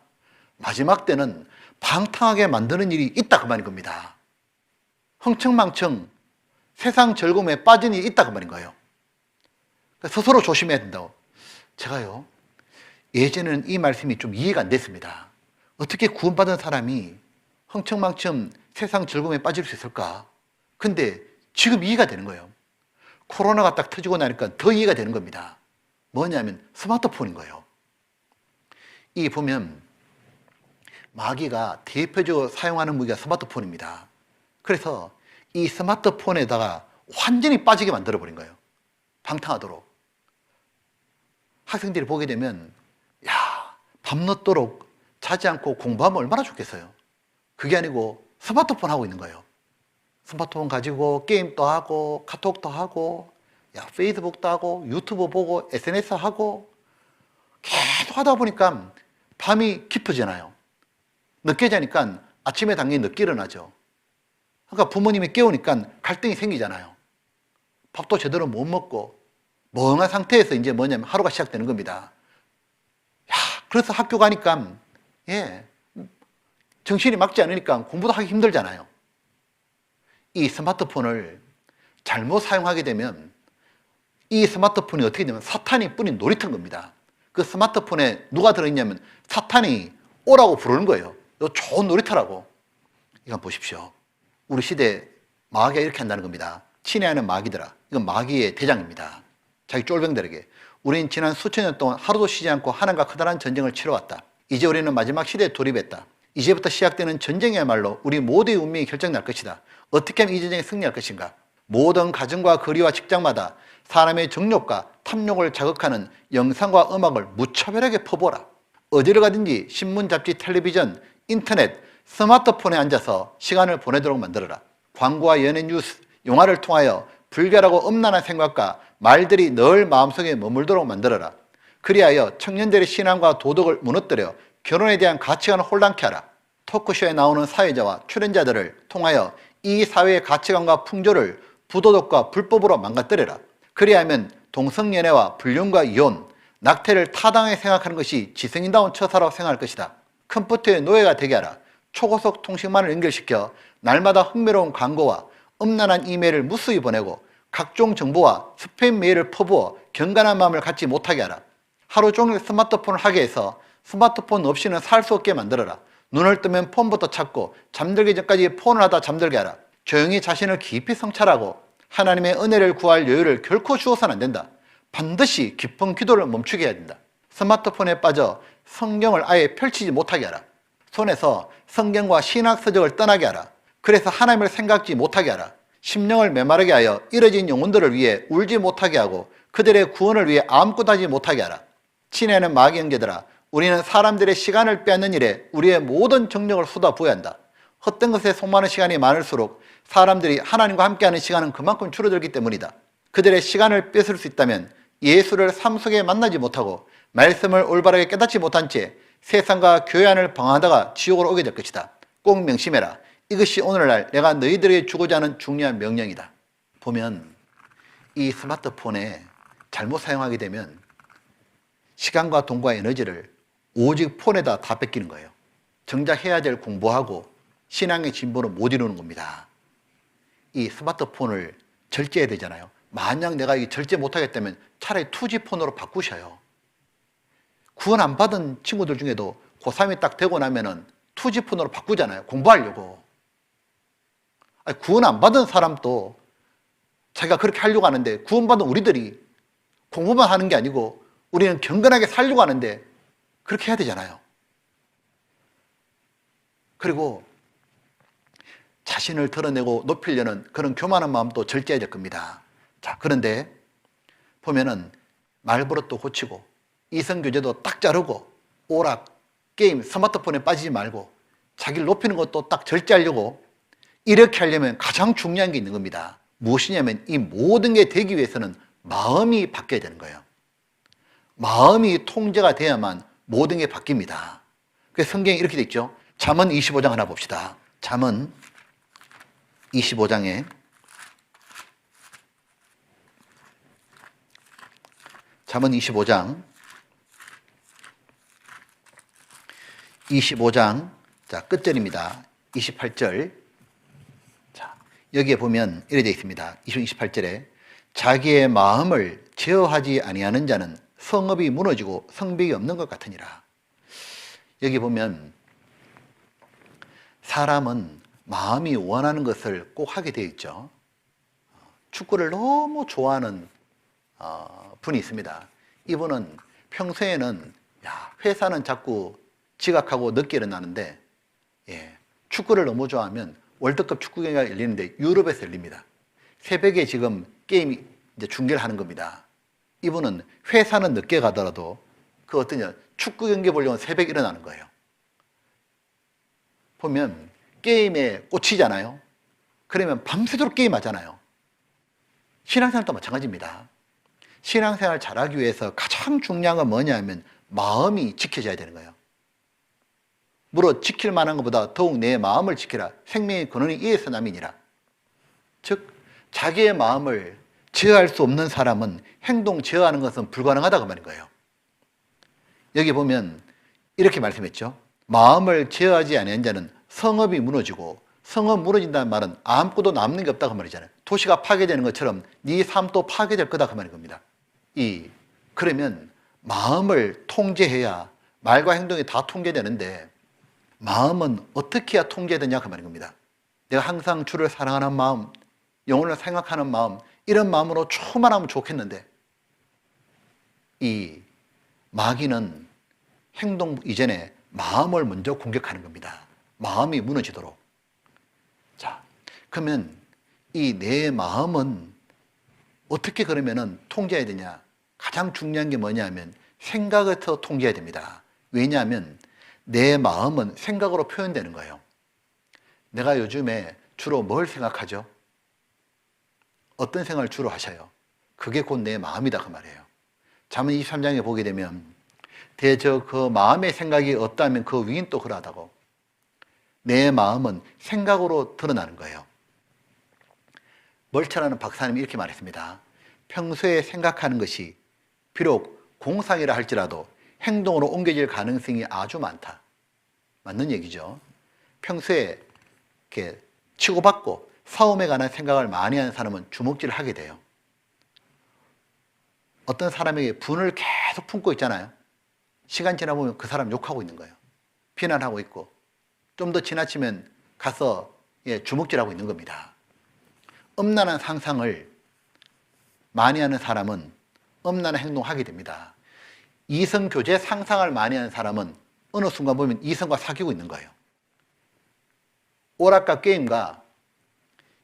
마지막 때는 방탕하게 만드는 일이 있다 그 말인 겁니다. 흥청망청 세상 즐거움에 빠진 일이 있다 그 말인 거예요. 스스로 조심해야 된다고. 제가요, 예전에는 이 말씀이 좀 이해가 안 됐습니다. 어떻게 구원받은 사람이 흥청망청 세상 즐거움에 빠질 수 있을까? 근데 지금 이해가 되는 거예요. 코로나가 딱 터지고 나니까 더 이해가 되는 겁니다. 뭐냐면 스마트폰인 거예요. 이 보면 마귀가 대표적으로 사용하는 무기가 스마트폰입니다. 그래서 이 스마트폰에다가 완전히 빠지게 만들어버린 거예요. 방탕하도록. 학생들이 보게 되면 야, 밤늦도록 자지 않고 공부하면 얼마나 좋겠어요. 그게 아니고 스마트폰 하고 있는 거예요. 스마트폰 가지고 게임도 하고 카톡도 하고 페이스북도 하고 유튜브 보고 SNS 하고 계속 하다 보니까 밤이 깊어지나요. 늦게 자니까 아침에 당연히 늦게 일어나죠. 그러니까 부모님이 깨우니까 갈등이 생기잖아요. 밥도 제대로 못 먹고 멍한 상태에서 이제 뭐냐면 하루가 시작되는 겁니다. 그래서 학교 가니까 정신이 막지 않으니까 공부도 하기 힘들잖아요. 이 스마트폰을 잘못 사용하게 되면 이 스마트폰이 어떻게 되면 사탄이 뿌린 놀이터인 겁니다. 그 스마트폰에 누가 들어있냐면 사탄이 오라고 부르는 거예요. 이거 좋은 놀이터라고. 이거 보십시오. 우리 시대 마귀가 이렇게 한다는 겁니다. 친애하는 마귀들아. 이건 마귀의 대장입니다. 자기 쫄병들에게. 우리는 지난 수천 년 동안 하루도 쉬지 않고 하나님과 커다란 전쟁을 치러왔다. 이제 우리는 마지막 시대에 돌입했다. 이제부터 시작되는 전쟁이야말로 우리 모두의 운명이 결정날 것이다. 어떻게 하면 이 전쟁에 승리할 것인가? 모든 가정과 거리와 직장마다 사람의 정욕과 탐욕을 자극하는 영상과 음악을 무차별하게 퍼부어라. 어디를 가든지 신문, 잡지, 텔레비전, 인터넷, 스마트폰에 앉아서 시간을 보내도록 만들어라. 광고와 연예 뉴스, 영화를 통하여 불결하고 음란한 생각과 말들이 늘 마음속에 머물도록 만들어라. 그리하여 청년들의 신앙과 도덕을 무너뜨려 결혼에 대한 가치관을 혼란케 하라. 토크쇼에 나오는 사회자와 출연자들을 통하여 이 사회의 가치관과 풍조를 부도덕과 불법으로 망가뜨려라. 그리하면 동성연애와 불륜과 이혼, 낙태를 타당하게 생각하는 것이 지성인다운 처사라고 생각할 것이다. 컴퓨터의 노예가 되게 하라. 초고속 통신망을 연결시켜 날마다 흥미로운 광고와 음란한 이메일을 무수히 보내고 각종 정보와 스팸 메일을 퍼부어 경건한 마음을 갖지 못하게 하라. 하루 종일 스마트폰을 하게 해서 스마트폰 없이는 살 수 없게 만들어라. 눈을 뜨면 폰부터 찾고 잠들기 전까지 폰을 하다 잠들게 하라. 조용히 자신을 깊이 성찰하고 하나님의 은혜를 구할 여유를 결코 주어서는 안 된다. 반드시 깊은 기도를 멈추게 해야 된다. 스마트폰에 빠져 성경을 아예 펼치지 못하게 하라. 손에서 성경과 신학 서적을 떠나게 하라. 그래서 하나님을 생각지 못하게 하라. 심령을 메마르게 하여 잃어진 영혼들을 위해 울지 못하게 하고 그들의 구원을 위해 아무것도 하지 못하게 하라. 친애하는 마귀 형제들아, 우리는 사람들의 시간을 빼앗는 일에 우리의 모든 정력을 쏟아부어야 한다. 헛된 것에 속마는 시간이 많을수록 사람들이 하나님과 함께하는 시간은 그만큼 줄어들기 때문이다. 그들의 시간을 뺏을 수 있다면 예수를 삶 속에 만나지 못하고 말씀을 올바르게 깨닫지 못한 채 세상과 교회 안을 방황하다가 지옥으로 오게 될 것이다. 꼭 명심해라. 이것이 오늘날 내가 너희들에게 주고자 하는 중요한 명령이다. 보면 이 스마트폰에 잘못 사용하게 되면 시간과 돈과 에너지를 오직 폰에다 다 뺏기는 거예요. 정작 해야 될 공부하고 신앙의 진보는 못 이루는 겁니다. 이 스마트폰을 절제해야 되잖아요. 만약 내가 이 절제 못하겠다면 차라리 2G 폰으로 바꾸셔요. 구원 안 받은 친구들 중에도 고3이 딱 되고 나면은 투지폰으로 바꾸잖아요. 공부하려고. 아니, 구원 안 받은 사람도 자기가 그렇게 하려고 하는데, 구원받은 우리들이 공부만 하는 게 아니고 우리는 경건하게 살려고 하는데 그렇게 해야 되잖아요. 그리고 자신을 드러내고 높이려는 그런 교만한 마음도 절제해야 될 겁니다. 자, 그런데 보면은 말버릇도 고치고 이성교제도 딱 자르고 오락, 게임, 스마트폰에 빠지지 말고 자기를 높이는 것도 딱 절제하려고 이렇게 하려면 가장 중요한 게 있는 겁니다. 무엇이냐면 이 모든 게 되기 위해서는 마음이 바뀌어야 되는 거예요. 마음이 통제가 돼야만 모든 게 바뀝니다. 그래서 성경에 이렇게 돼 있죠. 잠언 25장 하나 봅시다. 잠언 25장에 잠언 25장 자, 끝절입니다. 28절. 자, 여기에 보면 이렇게 되어 있습니다. 28절에 자기의 마음을 제어하지 아니하는 자는 성읍이 무너지고 성벽이 없는 것 같으니라. 여기 보면 사람은 마음이 원하는 것을 꼭 하게 되어 있죠. 축구를 너무 좋아하는 분이 있습니다. 이분은 평소에는 회사는 자꾸 지각하고 늦게 일어나는데 축구를 너무 좋아하면 월드컵 축구 경기가 열리는데 유럽에서 열립니다. 새벽에 지금 게임이 이제 중계를 하는 겁니다. 이분은 회사는 늦게 가더라도 그 어떠냐 축구 경기 보려면 새벽에 일어나는 거예요. 보면 게임에 꽂히잖아요. 그러면 밤새도록 게임하잖아요. 신앙생활도 마찬가지입니다. 신앙생활 잘하기 위해서 가장 중요한 건 뭐냐면 마음이 지켜져야 되는 거예요. 무릇 지킬 만한 것보다 더욱 내 마음을 지키라. 생명의 근원이 이에서 남이니라. 즉 자기의 마음을 제어할 수 없는 사람은 행동 제어하는 것은 불가능하다고 말인 거예요. 여기 보면 이렇게 말씀했죠. 마음을 제어하지 않은 자는 성읍이 무너지고, 성읍 무너진다는 말은 아무것도 남는 게 없다고 말이잖아요. 도시가 파괴되는 것처럼 네 삶도 파괴될 거다 그 말인 겁니다. 그러면 마음을 통제해야 말과 행동이 다 통제되는데 마음은 어떻게 해야 통제되냐 그 말인 겁니다. 내가 항상 주를 사랑하는 마음, 영혼을 생각하는 마음, 이런 마음으로 충만하면 좋겠는데 이 마귀는 행동 이전에 마음을 먼저 공격하는 겁니다. 마음이 무너지도록. 자, 그러면 이 내 마음은 어떻게 그러면은 통제해야 되냐? 가장 중요한 게 뭐냐면 생각에서 통제해야 됩니다. 왜냐하면 내 마음은 생각으로 표현되는 거예요. 내가 요즘에 주로 뭘 생각하죠? 어떤 생각을 주로 하셔요? 그게 곧 내 마음이다 그 말이에요. 잠언 23장에 보게 되면 대저 그 마음의 생각이 어떠하면 그 위인 또 그러하다고. 내 마음은 생각으로 드러나는 거예요. 멀처라는 박사님이 이렇게 말했습니다. 평소에 생각하는 것이 비록 공상이라 할지라도 행동으로 옮겨질 가능성이 아주 많다. 맞는 얘기죠. 평소에 이렇게 치고받고 싸움에 관한 생각을 많이 하는 사람은 주먹질을 하게 돼요. 어떤 사람에게 분을 계속 품고 있잖아요. 시간 지나보면 그 사람 욕하고 있는 거예요. 비난하고 있고 좀 더 지나치면 가서 주먹질하고 있는 겁니다. 엄란한 상상을 많이 하는 사람은 엄란한 행동을 하게 됩니다. 이성교제 상상을 많이 하는 사람은 어느 순간 보면 이성과 사귀고 있는 거예요. 오락과 게임과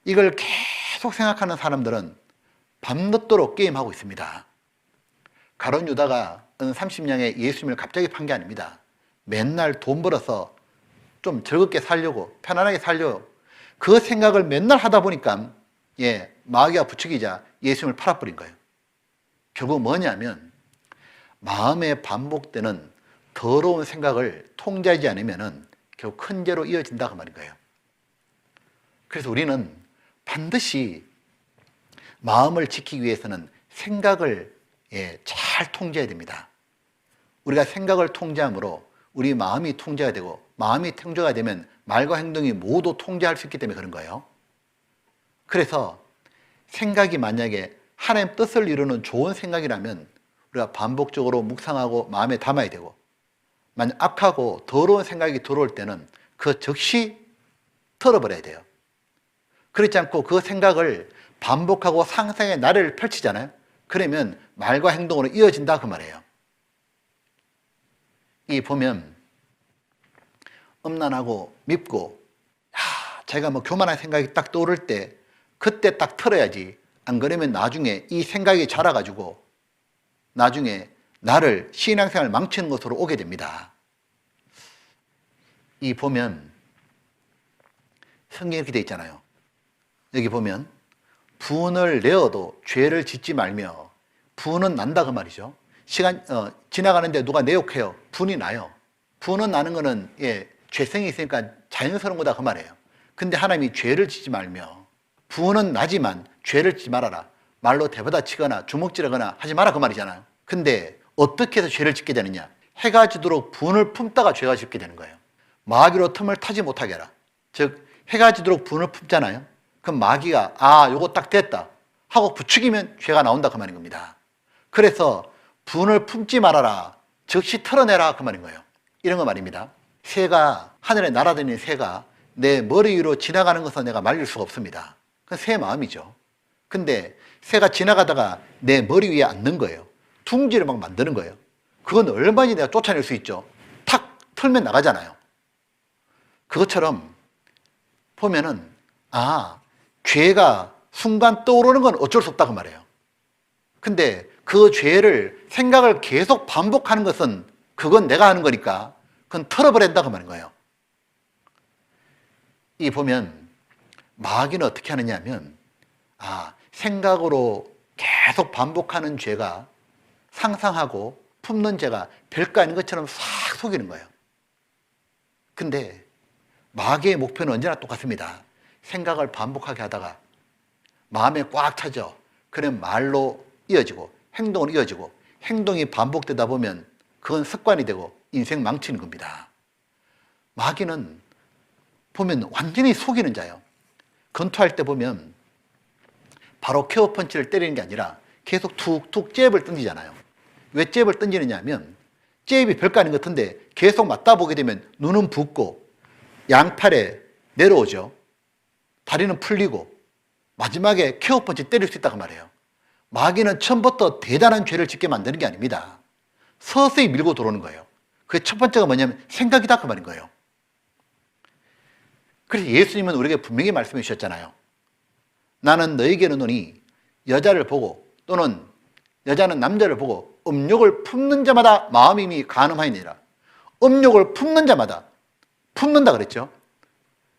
이걸 계속 생각하는 사람들은 밤늦도록 게임하고 있습니다. 가룟 유다가 은 30냥에 예수님을 갑자기 판 게 아닙니다. 맨날 돈 벌어서 좀 즐겁게 살려고, 편안하게 살려고 그 생각을 맨날 하다 보니까 마귀가 부추기자 예수님을 팔아버린 거예요. 결국 뭐냐면 마음에 반복되는 더러운 생각을 통제하지 않으면 결국 큰 죄로 이어진다 그 말인 거예요. 그래서 우리는 반드시 마음을 지키기 위해서는 생각을 잘 통제해야 됩니다. 우리가 생각을 통제함으로 우리 마음이 통제가 되고 마음이 통제가 되면 말과 행동이 모두 통제할 수 있기 때문에 그런 거예요. 그래서 생각이 만약에 하나님 뜻을 이루는 좋은 생각이라면 우리가 반복적으로 묵상하고 마음에 담아야 되고, 만약 악하고 더러운 생각이 들어올 때는 그 즉시 털어버려야 돼요. 그렇지 않고 그 생각을 반복하고 상상의 나래를 펼치잖아요. 그러면 말과 행동으로 이어진다 그 말이에요. 이 보면 음란하고 밉고 제가 뭐 교만한 생각이 딱 떠오를 때 그때 딱 털어야지. 안 그러면 나중에 이 생각이 자라가지고 나중에 나를 신앙생활을 망치는 것으로 오게 됩니다. 이 보면 성경에 이렇게 돼 있잖아요. 여기 보면 분을 내어도 죄를 짓지 말며, 분은 난다 그 말이죠. 시간 지나가는데 누가 내 욕해요. 분이 나요. 분은 나는 거는 죄성이 있으니까 자연스러운 거다 그 말이에요. 근데 하나님이 죄를 짓지 말며, 분은 나지만 죄를 짓지 말아라. 말로 대받아 치거나 주먹질하거나 하지 마라 그 말이잖아요. 근데 어떻게 해서 죄를 짓게 되느냐? 해가 지도록 분을 품다가 죄가 짓게 되는 거예요. 마귀로 틈을 타지 못하게 하라. 즉 해가 지도록 분을 품잖아요. 그럼 마귀가 요거 딱 됐다 하고 부추기면 죄가 나온다 그 말인 겁니다. 그래서 분을 품지 말아라. 즉시 털어내라 그 말인 거예요. 이런 거 말입니다. 새가, 하늘에 날아다니는 새가 내 머리 위로 지나가는 것은 내가 말릴 수가 없습니다. 그건 새 마음이죠. 근데 새가 지나가다가 내 머리 위에 앉는 거예요. 둥지를 막 만드는 거예요. 그건 얼마든지 내가 쫓아낼 수 있죠. 탁 털면 나가잖아요. 그것처럼 보면은 죄가 순간 떠오르는 건 어쩔 수 없다 그 말이에요. 근데 그 죄를 생각을 계속 반복하는 것은 그건 내가 하는 거니까 그건 털어버려야 된다 그 말인 거예요. 이 보면 마귀는 어떻게 하느냐 하면 생각으로 계속 반복하는 죄가 상상하고 품는 죄가 별거 아닌 것처럼 싹 속이는 거예요. 근데 마귀의 목표는 언제나 똑같습니다. 생각을 반복하게 하다가 마음에 꽉 차죠. 그럼 말로 이어지고 행동으로 이어지고, 행동이 반복되다 보면 그건 습관이 되고 인생 망치는 겁니다. 마귀는 보면 완전히 속이는 자예요. 권투할 때 보면 바로 케어 펀치를 때리는 게 아니라 계속 툭툭 잽을 던지잖아요. 왜 잽을 던지느냐 하면 잽이 별거 아닌 것 같은데 계속 맞다 보게 되면 눈은 붓고 양팔에 내려오죠. 다리는 풀리고 마지막에 케어 펀치 때릴 수 있다고 말해요. 마귀는 처음부터 대단한 죄를 짓게 만드는 게 아닙니다. 서서히 밀고 들어오는 거예요. 그 첫 번째가 뭐냐면 생각이다 그 말인 거예요. 그래서 예수님은 우리에게 분명히 말씀해 주셨잖아요. 나는 너에게는 오니 여자를 보고 또는 여자는 남자를 보고 음욕을 품는 자마다 마음이 간음하니라. 음욕을 품는 자마다 품는다 그랬죠.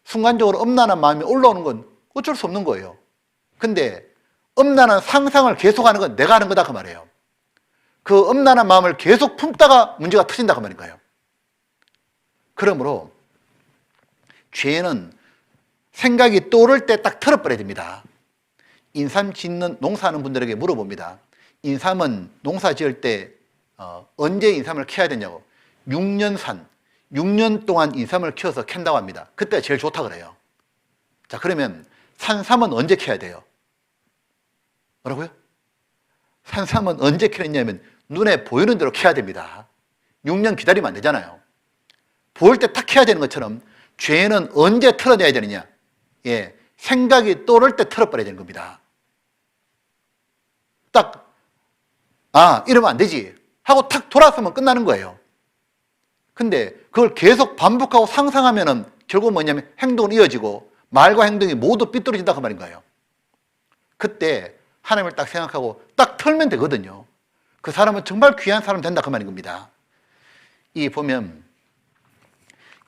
순간적으로 음란한 마음이 올라오는 건 어쩔 수 없는 거예요. 근데 음란한 상상을 계속하는 건 내가 하는 거다 그 말이에요. 그 음란한 마음을 계속 품다가 문제가 터진다 그 말인 거예요. 그러므로 죄는 생각이 떠오를 때 딱 털어버려야 됩니다. 인삼 짓는 농사하는 분들에게 물어봅니다. 인삼은 농사 지을 때 언제 인삼을 캐야 되냐고. 6년 동안 인삼을 키워서 캔다고 합니다. 그때가 제일 좋다 그래요. 자, 그러면 산삼은 언제 캐야 돼요? 뭐라고요? 산삼은 언제 캐느냐면 눈에 보이는 대로 캐야 됩니다. 6년 기다리면 안 되잖아요. 보일 때 딱 캐야 되는 것처럼 죄는 언제 털어내야 되느냐? 생각이 떠오를 때 털어버려야 되는 겁니다. 딱 이러면 안 되지 하고 탁 돌아서면 끝나는 거예요. 근데 그걸 계속 반복하고 상상하면은 결국 뭐냐면 행동은 이어지고 말과 행동이 모두 삐뚤어진다 그 말인 거예요. 그때 하나님을 딱 생각하고 딱 털면 되거든요. 그 사람은 정말 귀한 사람 된다 그 말인 겁니다. 이 보면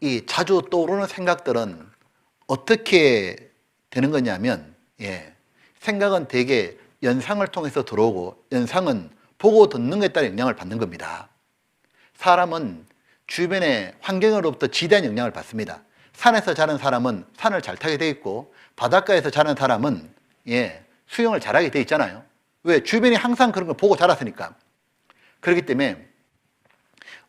이 자주 떠오르는 생각들은 어떻게 되는 거냐면 생각은 대개 연상을 통해서 들어오고 연상은 보고 듣는 것에 따라 영향을 받는 겁니다. 사람은 주변의 환경으로부터 지대한 영향을 받습니다. 산에서 자란 사람은 산을 잘 타게 돼 있고 바닷가에서 자란 사람은 수영을 잘하게 돼 있잖아요. 왜? 주변이 항상 그런 걸 보고 자랐으니까. 그렇기 때문에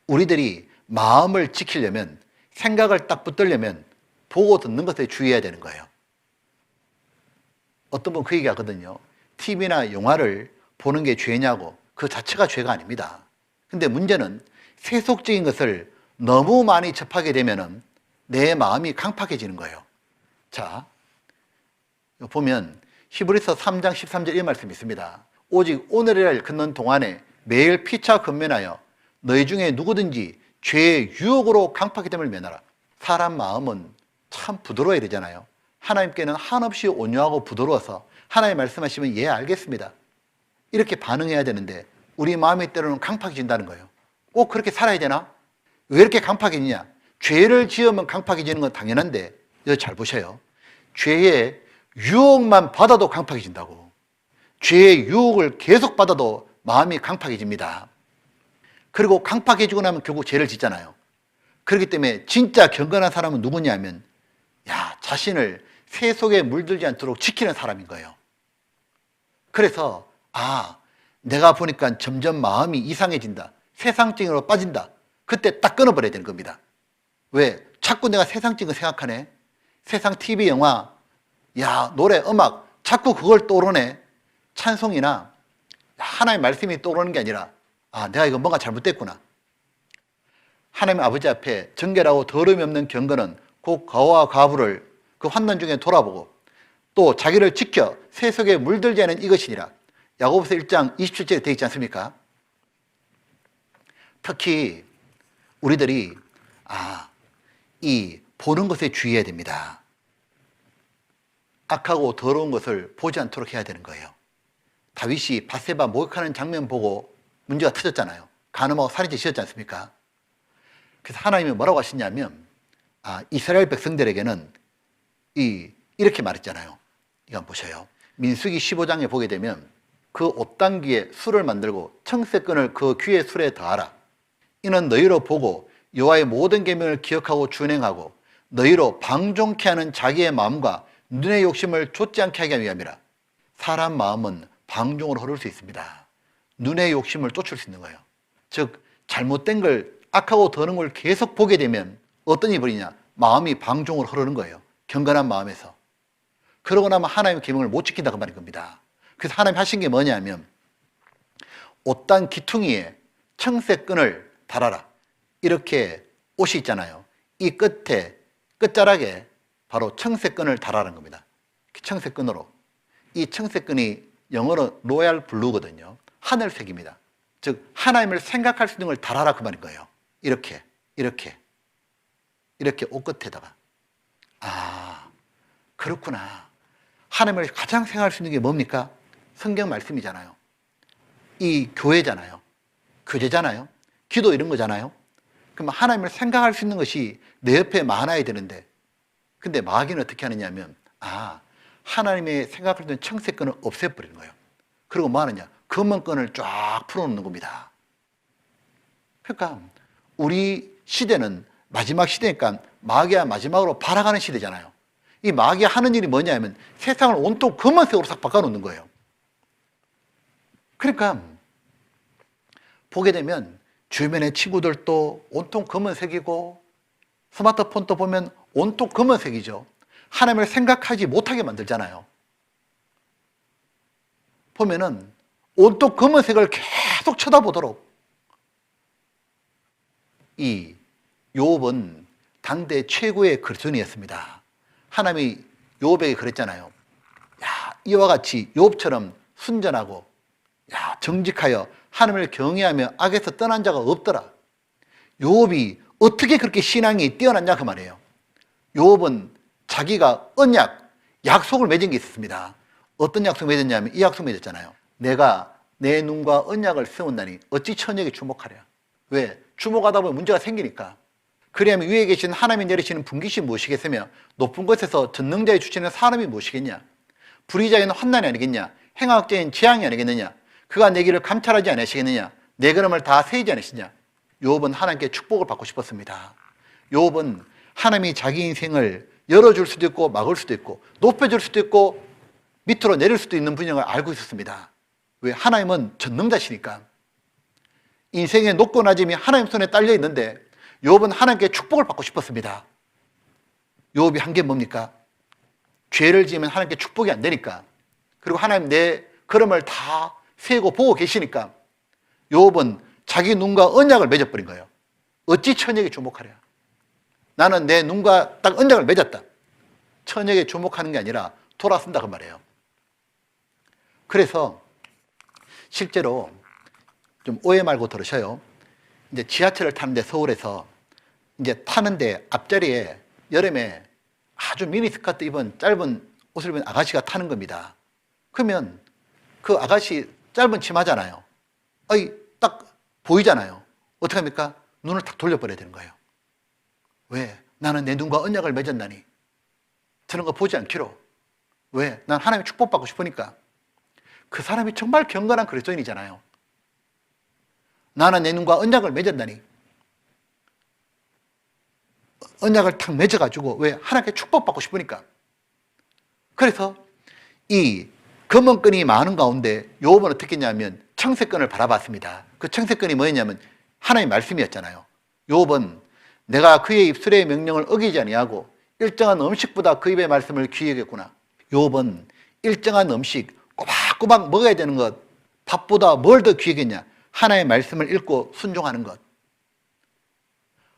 우리들이 마음을 지키려면 생각을 딱 붙들려면 보고 듣는 것에 주의해야 되는 거예요. 어떤 분 그 얘기 하거든요. TV나 영화를 보는 게 죄냐고. 그 자체가 죄가 아닙니다. 근데 문제는 세속적인 것을 너무 많이 접하게 되면은 내 마음이 강팍해지는 거예요. 자, 보면 히브리서 3장 13절 이 말씀이 있습니다. 오직 오늘을 걷는 동안에 매일 피차 근면하여 너희 중에 누구든지 죄의 유혹으로 강팍이 됨을 면하라. 사람 마음은 참 부드러워야 되잖아요. 하나님께는 한없이 온유하고 부드러워서 하나님 말씀하시면 예 알겠습니다 이렇게 반응해야 되는데 우리 마음이 때로는 강팍해진다는 거예요. 꼭 그렇게 살아야 되나? 왜 이렇게 강팍해지냐? 죄를 지으면 강팍해지는 건 당연한데 여기 잘 보셔요. 죄의 유혹만 받아도 강팍해진다고. 죄의 유혹을 계속 받아도 마음이 강팍해집니다. 그리고 강팍해지고 나면 결국 죄를 짓잖아요. 그렇기 때문에 진짜 경건한 사람은 누구냐면 자신을 세속에 물들지 않도록 지키는 사람인 거예요. 그래서 내가 보니까 점점 마음이 이상해진다. 세상적으로 빠진다. 그때 딱 끊어버려야 되는 겁니다. 왜? 자꾸 내가 세상적인 거 생각하네. 세상 TV, 영화, 노래, 음악 자꾸 그걸 떠오르네. 찬송이나 하나님의 말씀이 떠오르는 게 아니라 내가 이거 뭔가 잘못됐구나. 하나님 아버지 앞에 정결하고 더러움이 없는 경건은 곧 과와 과부를 그 환난 중에 돌아보고 또 자기를 지켜 세속에 물들지 않은 이것이니라. 야고보서 1장 27절에 되어 있지 않습니까? 특히 우리들이 이 보는 것에 주의해야 됩니다. 악하고 더러운 것을 보지 않도록 해야 되는 거예요. 다윗이 밧세바 목욕하는 장면 보고 문제가 터졌잖아요. 간음하고 살인죄 지었지 않습니까? 그래서 하나님이 뭐라고 하시냐면 이스라엘 백성들에게는 이렇게 말했잖아요. 이거 한번 보셔요. 민수기 15장에 보게 되면 그 옷단기에 술을 만들고 청새끈을 그 귀의 술에 더하라. 이는 너희로 보고 여호와의 모든 계명을 기억하고 준행하고 너희로 방종케 하는 자기의 마음과 눈의 욕심을 좇지 않게 하기 위함이라. 사람 마음은 방종으로 흐를 수 있습니다. 눈의 욕심을 쫓을 수 있는 거예요. 즉 잘못된 걸 악하고 더러운 걸 계속 보게 되면 어떤 일이 벌이냐? 마음이 방종으로 흐르는 거예요. 경건한 마음에서. 그러고 나면 하나님의 계명을 못 지킨다 그 말인 겁니다. 그래서 하나님 하신 게 뭐냐면 옷단 기퉁이에 청새끈을 달아라. 이렇게 옷이 있잖아요. 이 끝에 끝자락에 바로 청새끈을 달아라는 겁니다. 청새끈으로. 이 청새끈이 영어로 로얄 블루거든요. 하늘색입니다. 즉 하나님을 생각할 수 있는 걸 달아라 그 말인 거예요. 이렇게 옷 끝에다가 그렇구나. 하나님을 가장 생각할 수 있는 게 뭡니까? 성경 말씀이잖아요. 이 교회잖아요. 교제잖아요. 기도 이런 거잖아요. 그럼 하나님을 생각할 수 있는 것이 내 옆에 많아야 되는데 근데 마귀는 어떻게 하느냐면 하나님의 생각할 수 있는 청새끈을 없애버리는 거예요. 그리고 뭐 하느냐? 검은끈을 쫙 풀어놓는 겁니다. 그러니까 우리 시대는 마지막 시대니까 마귀가 마지막으로 발악하는 시대잖아요. 이 마귀가 하는 일이 뭐냐면 세상을 온통 검은색으로 싹 바꿔놓는 거예요. 그러니까 보게 되면 주변의 친구들도 온통 검은색이고 스마트폰도 보면 온통 검은색이죠. 하나님을 생각하지 못하게 만들잖아요. 보면은 온통 검은색을 계속 쳐다보도록. 이 욥은 당대 최고의 글쓴이였습니다. 하나님이 욥에게 그랬잖아요. 이와 같이 욥처럼 순전하고 정직하여 하나님을 경외하며 악에서 떠난 자가 없더라. 욥이 어떻게 그렇게 신앙이 뛰어났냐 그 말이에요. 욥은 자기가 언약, 약속을 맺은 게 있었습니다. 어떤 약속을 맺었냐면 이 약속을 맺었잖아요. 내가 내 눈과 언약을 세운다니 어찌 천역에 주목하랴. 왜? 주목하다 보면 문제가 생기니까. 그리하면 위에 계신 하나님이 내리시는 분깃이 무엇이겠으며 높은 곳에서 전능자의 주시는 사람이 무엇이겠냐. 불의자에는 환난이 아니겠냐. 행악자인 재앙이 아니겠느냐. 그가 내 길을 감찰하지 않으시겠느냐. 내 걸음을 다 세이지 않으시냐. 욥은 하나님께 축복을 받고 싶었습니다. 욥은 하나님이 자기 인생을 열어줄 수도 있고 막을 수도 있고 높여줄 수도 있고 밑으로 내릴 수도 있는 분야를 알고 있었습니다. 왜? 하나님은 전능자시니까. 인생의 높고 낮음이 하나님 손에 딸려 있는데 욥은 하나님께 축복을 받고 싶었습니다. 욥이 한 게 뭡니까? 죄를 지으면 하나님께 축복이 안 되니까. 그리고 하나님 내 걸음을 다 세고 보고 계시니까 요업은 자기 눈과 언약을 맺어버린 거예요. 어찌 천역에 주목하랴. 나는 내 눈과 딱 언약을 맺었다. 천역에 주목하는 게 아니라 돌아선다 그 말이에요. 그래서 실제로 좀 오해 말고 들으셔요. 이제 지하철을 타는데 서울에서 이제 타는데 앞자리에 여름에 아주 미니스커트 입은 짧은 옷을 입은 아가씨가 타는 겁니다. 그러면 그 아가씨 짧은 치마잖아요. 아이, 딱 보이잖아요. 어떻게 합니까? 눈을 탁 돌려버려야 되는 거예요. 왜? 나는 내 눈과 언약을 맺었나니 저런 거 보지 않기로. 왜? 난 하나님의 축복받고 싶으니까. 그 사람이 정말 경건한 그리스도인이잖아요. 나는 내 눈과 언약을 맺었나니. 언약을 탁 맺어가지고 왜? 하나님께 축복받고 싶으니까. 그래서 이 검은끈이 많은 가운데 요업은 어떻게 했냐면 청색끈을 바라봤습니다. 그 청색끈이 뭐였냐면 하나님의 말씀이었잖아요. 요업은 내가 그의 입술의 명령을 어기지 아니하고 일정한 음식보다 그 입의 말씀을 귀히 여겼구나. 요업은 일정한 음식 꼬박꼬박 먹어야 되는 것, 밥보다 뭘 더 귀히 여겼냐? 하나님의 말씀을 읽고 순종하는 것.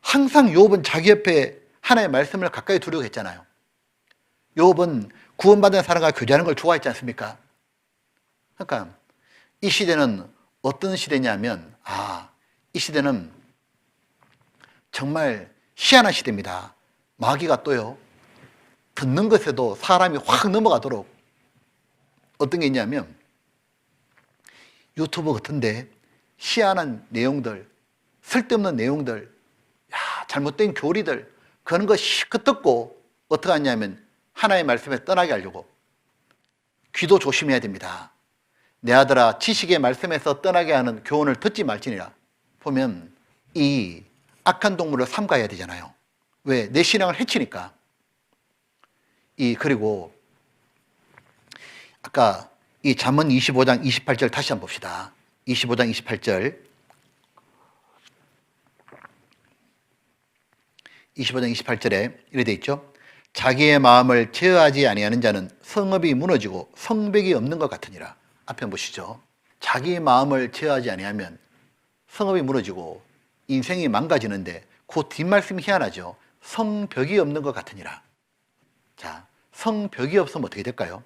항상 요업은 자기 옆에 하나님의 말씀을 가까이 두려고 했잖아요. 요업은 구원받은 사람과 교제하는 걸 좋아했지 않습니까? 그러니까 이 시대는 어떤 시대냐면 이 시대는 정말 희한한 시대입니다. 마귀가 또요, 듣는 것에도 사람이 확 넘어가도록 어떤 게 있냐면 유튜브 같은데 희한한 내용들, 쓸데없는 내용들, 잘못된 교리들, 그런 거 실컷 듣고 어떻게 하냐면 하나님의 말씀에 떠나게 하려고. 귀도 조심해야 됩니다. 내 아들아, 지식의 말씀에서 떠나게 하는 교훈을 듣지 말지니라. 보면 이 악한 동물을 삼가해야 되잖아요. 왜? 내 신앙을 해치니까. 그리고 아까 이 잠언 25장 28절 다시 한번 봅시다. 25장 28절. 25장 28절에 이렇게 돼 있죠. 자기의 마음을 제어하지 아니하는 자는 성읍이 무너지고 성벽이 없는 것 같으니라. 앞에 보시죠. 자기의 마음을 제어하지 아니하면 성읍이 무너지고 인생이 망가지는데 그 뒷말씀이 희한하죠. 성벽이 없는 것 같으니라. 자, 성벽이 없으면 어떻게 될까요?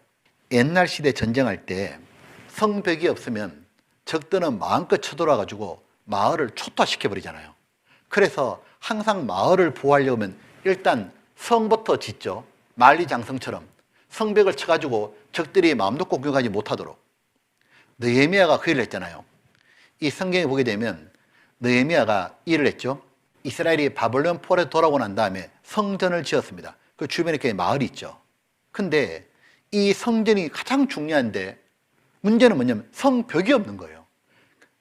옛날 시대 전쟁할 때 성벽이 없으면 적들은 마음껏 쳐들어와가지고 마을을 초토화시켜버리잖아요. 그래서 항상 마을을 보호하려면 일단 성부터 짓죠. 만리장성처럼 성벽을 쳐가지고 적들이 마음 놓고 공격하지 못하도록. 느헤미야가 그 일을 했잖아요. 이 성경에 보게 되면 느헤미야가 이 일을 했죠. 이스라엘이 바벨론 포로에 돌아오고 난 다음에 성전을 지었습니다. 그 주변에 이렇게 마을이 있죠. 근데 이 성전이 가장 중요한데 문제는 뭐냐면 성벽이 없는 거예요.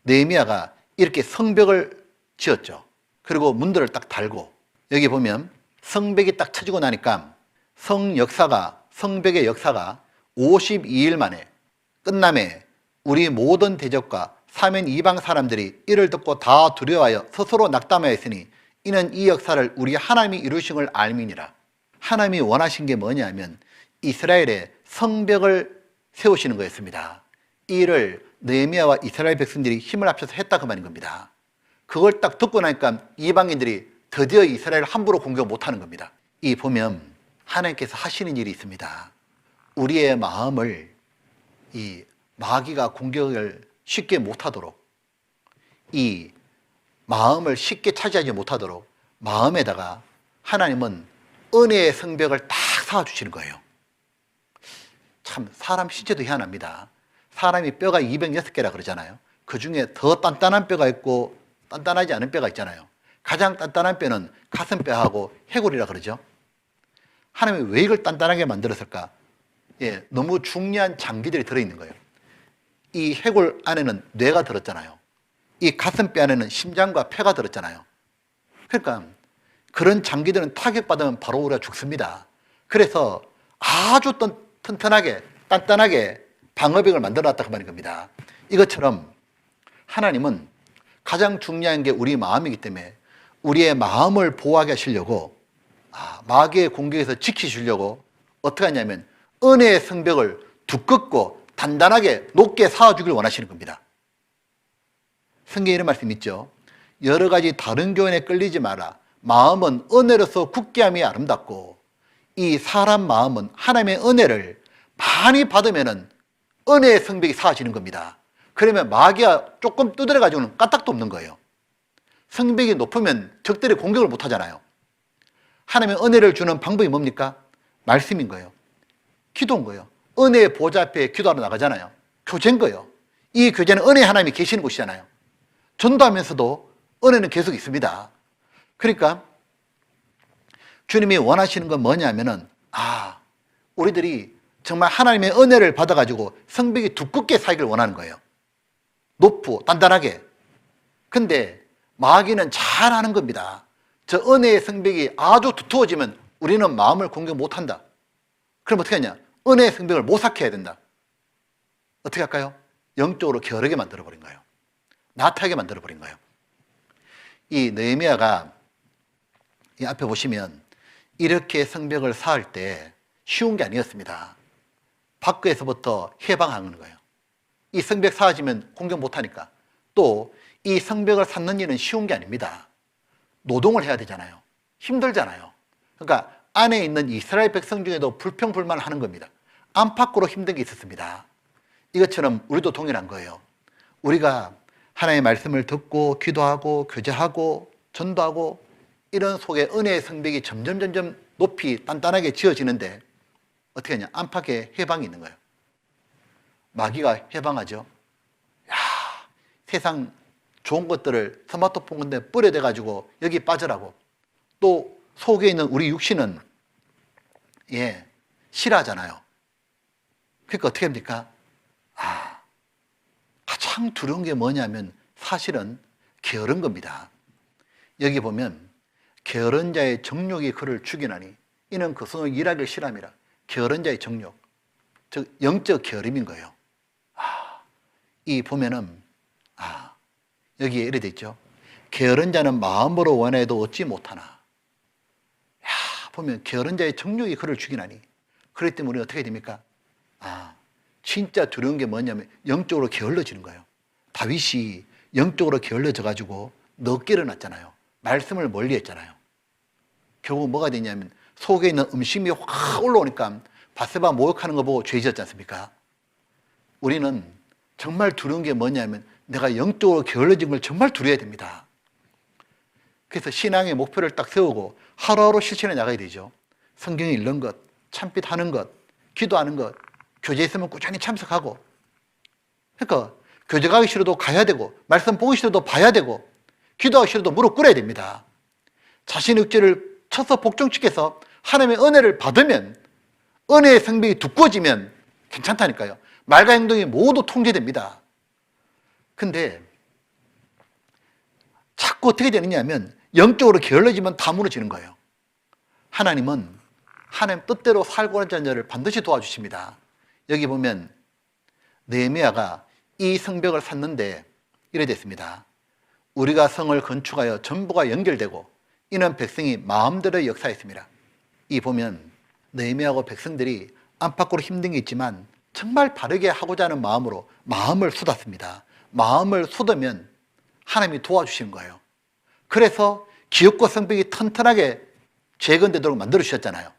느헤미야가 이렇게 성벽을 지었죠. 그리고 문들을 딱 달고, 여기 보면 성벽이 딱 쳐지고 나니까 성벽의 역사가 52일 만에 끝남에 우리 모든 대적과 사면 이방 사람들이 이를 듣고 다 두려워하여 스스로 낙담하였으니 이는 이 역사를 우리 하나님이 이루신 걸 알미니라. 하나님이 원하신 게 뭐냐면 이스라엘의 성벽을 세우시는 거였습니다. 이 일을 느헤미야와 이스라엘 백성들이 힘을 합쳐서 했다 그 말인 겁니다. 그걸 딱 듣고 나니까 이방인들이 드디어 이스라엘을 함부로 공격 못하는 겁니다. 이 보면 하나님께서 하시는 일이 있습니다. 우리의 마음을 이 마귀가 공격을 쉽게 못하도록, 이 마음을 쉽게 차지하지 못하도록 마음에다가 하나님은 은혜의 성벽을 딱 쌓아주시는 거예요. 참 사람 신체도 희한합니다. 사람이 뼈가 206개라 그러잖아요. 그 중에 더 단단한 뼈가 있고 단단하지 않은 뼈가 있잖아요. 가장 단단한 뼈는 가슴뼈하고 해골이라 그러죠. 하나님이 왜 이걸 단단하게 만들었을까? 너무 중요한 장기들이 들어있는 거예요. 이 해골 안에는 뇌가 들었잖아요. 이 가슴뼈 안에는 심장과 폐가 들었잖아요. 그러니까 그런 장기들은 타격받으면 바로 우리가 죽습니다. 그래서 아주 튼튼하게 단단하게 방어벽을 만들어놨다 그 말인 겁니다. 이것처럼 하나님은 가장 중요한 게 우리 마음이기 때문에 우리의 마음을 보호하게 하시려고 마귀의 공격에서 지키시려고 어떻게 하냐면 은혜의 성벽을 두껍고 단단하게 높게 쌓아주길 원하시는 겁니다. 성경에 이런 말씀 있죠. 여러 가지 다른 교훈에 끌리지 마라. 마음은 은혜로서 굳게 함이 아름답고 이 사람 마음은 하나님의 은혜를 많이 받으면은 은혜의 성벽이 사라지는 겁니다. 그러면 마귀가 조금 두드려가지고는 까딱도 없는 거예요. 성벽이 높으면 적들이 공격을 못 하잖아요. 하나님의 은혜를 주는 방법이 뭡니까? 말씀인 거예요. 기도인 거예요. 은혜의 보좌 앞에 기도하러 나가잖아요. 교제인 거예요. 이 교제는 은혜 하나님이 계시는 곳이잖아요. 전도하면서도 은혜는 계속 있습니다. 그러니까 주님이 원하시는 건 뭐냐면은 우리들이 정말 하나님의 은혜를 받아가지고 성벽이 두껍게 살기를 원하는 거예요. 높고 단단하게. 근데 마귀는 잘 아는 겁니다. 저 은혜의 성벽이 아주 두터워지면 우리는 마음을 공격 못한다. 그럼 어떻게 하냐? 은혜의 성벽을 못 쌓게 해야 된다. 어떻게 할까요? 영적으로 게으르게 만들어버린 거예요. 나태하게 만들어버린 거예요. 이 느헤미야가 이 앞에 보시면 이렇게 성벽을 쌓을 때 쉬운 게 아니었습니다. 밖에서부터 해방하는 거예요. 이 성벽 쌓아지면 공격 못하니까. 또 이 성벽을 쌓는 일은 쉬운 게 아닙니다. 노동을 해야 되잖아요. 힘들잖아요. 그러니까 안에 있는 이스라엘 백성 중에도 불평불만을 하는 겁니다. 안팎으로 힘든 게 있었습니다. 이것처럼 우리도 동일한 거예요. 우리가 하나님의 말씀을 듣고 기도하고 교제하고 전도하고 이런 속에 은혜의 성벽이 점점 높이 단단하게 지어지는데 어떻게 하냐? 안팎에 해방이 있는 거예요. 마귀가 해방하죠. 세상 좋은 것들을 스마트폰 건데 뿌려대가지고 여기 빠져라고. 또 속에 있는 우리 육신은 싫어하잖아요. 그러니까 어떻게 합니까? 가장 두려운 게 뭐냐면 사실은 게으른 겁니다. 여기 보면 게으른 자의 정욕이 그를 죽이나니 이는 그 손을 일하기를 싫어함이라. 게으른 자의 정욕, 즉 영적 게으름인 거예요. 이 보면은 여기에 이래 돼 있죠. 게으른 자는 마음으로 원해도 얻지 못하나. 보면 게으른 자의 정욕이 그를 죽이나니. 그렇기 때문에 우리는 어떻게 됩니까? 진짜 두려운 게 뭐냐면 영적으로 게을러지는 거예요. 다윗이 영적으로 게을러져 가지고 늦게 일어났잖아요. 말씀을 멀리 했잖아요. 결국 뭐가 되냐면 속에 있는 음식이 확 올라오니까 바세바 모욕하는 거 보고 죄지었지 않습니까? 우리는 정말 두려운 게 뭐냐면 내가 영적으로 게을러진 걸 정말 두려워야 됩니다. 그래서 신앙의 목표를 딱 세우고 하루하루 실천해 나가야 되죠. 성경에 읽는 것, 참빛하는 것, 기도하는 것, 교제 있으면 꾸준히 참석하고. 그러니까 교제 가기 싫어도 가야 되고, 말씀 보기 싫어도 봐야 되고, 기도하기 싫어도 무릎 꿇어야 됩니다. 자신의 육체를 쳐서 복종시켜서 하나님의 은혜를 받으면, 은혜의 성벽이 두꺼워지면 괜찮다니까요. 말과 행동이 모두 통제됩니다. 근데 자꾸 어떻게 되느냐 하면 영적으로 게을러지면 다 무너지는 거예요. 하나님은 하나님 뜻대로 살고 하는 자녀를 반드시 도와주십니다. 여기 보면 느헤미야가 이 성벽을 샀는데 이래 됐습니다. 우리가 성을 건축하여 전부가 연결되고 이는 백성이 마음대로 역사했습니다. 이 보면 느헤미야하고 백성들이 안팎으로 힘든 게 있지만 정말 바르게 하고자 하는 마음으로 마음을 쏟았습니다. 마음을 쏟으면 하나님이 도와주시는 거예요. 그래서 기업과 성벽이 튼튼하게 재건되도록 만들어 주셨잖아요.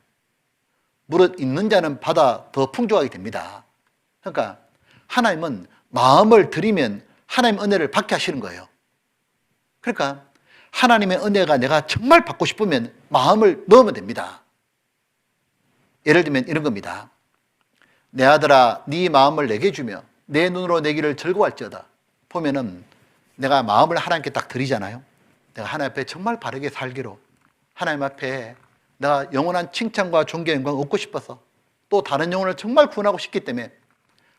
무릇 있는 자는 받아 더 풍족하게 됩니다. 그러니까 하나님은 마음을 드리면 하나님 은혜를 받게 하시는 거예요. 그러니까 하나님의 은혜가 내가 정말 받고 싶으면 마음을 넣으면 됩니다. 예를 들면 이런 겁니다. 내 아들아 네 마음을 내게 주며 내 눈으로 내 길을 즐거워할지어다. 보면은 내가 마음을 하나님께 딱 드리잖아요. 내가 하나님 앞에 정말 바르게 살기로, 하나님 앞에 내가 영원한 칭찬과 존귀 영광 얻고 싶어서, 또 다른 영혼을 정말 구원하고 싶기 때문에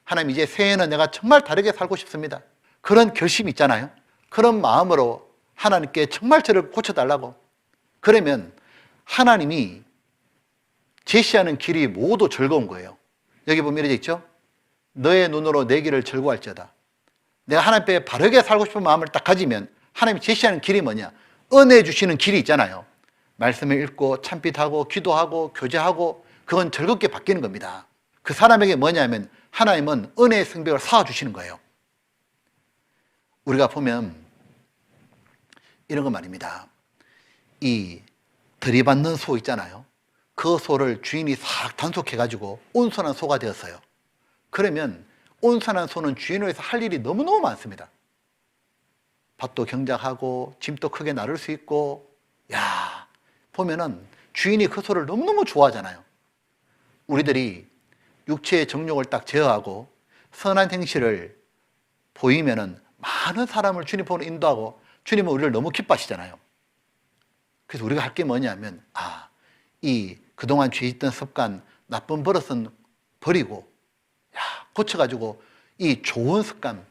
하나님 이제 새해는 내가 정말 다르게 살고 싶습니다. 그런 결심이 있잖아요. 그런 마음으로 하나님께 정말 저를 고쳐달라고. 그러면 하나님이 제시하는 길이 모두 즐거운 거예요. 여기 보면 이렇게 있죠. 너의 눈으로 내 길을 즐거워할지어다. 내가 하나님 앞에 바르게 살고 싶은 마음을 딱 가지면 하나님이 제시하는 길이 뭐냐? 은혜 주시는 길이 있잖아요. 말씀을 읽고 참빛하고 기도하고 교제하고 그건 즐겁게 바뀌는 겁니다. 그 사람에게 뭐냐면 하나님은 은혜의 성벽을 쌓아주시는 거예요. 우리가 보면 이런 거 말입니다. 이 들이받는 소 있잖아요. 그 소를 주인이 싹 단속해가지고 온순한 소가 되었어요. 그러면 온순한 소는 주인을 위해서 할 일이 너무너무 많습니다. 밭도 경작하고 짐도 크게 나를 수 있고, 야, 보면은 주인이 그 소를 너무너무 좋아하잖아요. 우리들이 육체의 정욕을 딱 제어하고 선한 행실을 보이면은 많은 사람을 주님 보러 인도하고 주님은 우리를 너무 기뻐하시잖아요. 그래서 우리가 할 게 뭐냐면, 이 그동안 죄 짓던 습관, 나쁜 버릇은 버리고, 고쳐가지고 이 좋은 습관,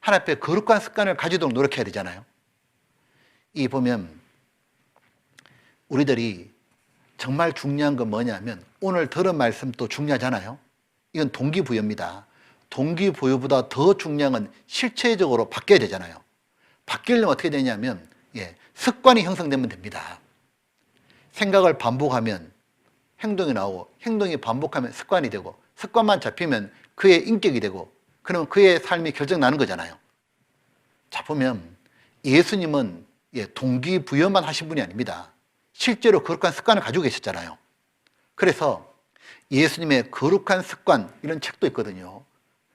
하나님 앞에 거룩한 습관을 가지도록 노력해야 되잖아요. 이 보면 우리들이 정말 중요한 건 뭐냐면, 오늘 들은 말씀도 중요하잖아요. 이건 동기부여입니다. 동기부여보다 더 중요한 건 실체적으로 바뀌어야 되잖아요. 바뀌려면 어떻게 되냐면, 습관이 형성되면 됩니다. 생각을 반복하면 행동이 나오고, 행동이 반복하면 습관이 되고, 습관만 잡히면 그의 인격이 되고, 그러면 그의 삶이 결정나는 거잖아요. 자, 보면 예수님은 동기부여만 하신 분이 아닙니다. 실제로 거룩한 습관을 가지고 계셨잖아요. 그래서 예수님의 거룩한 습관, 이런 책도 있거든요.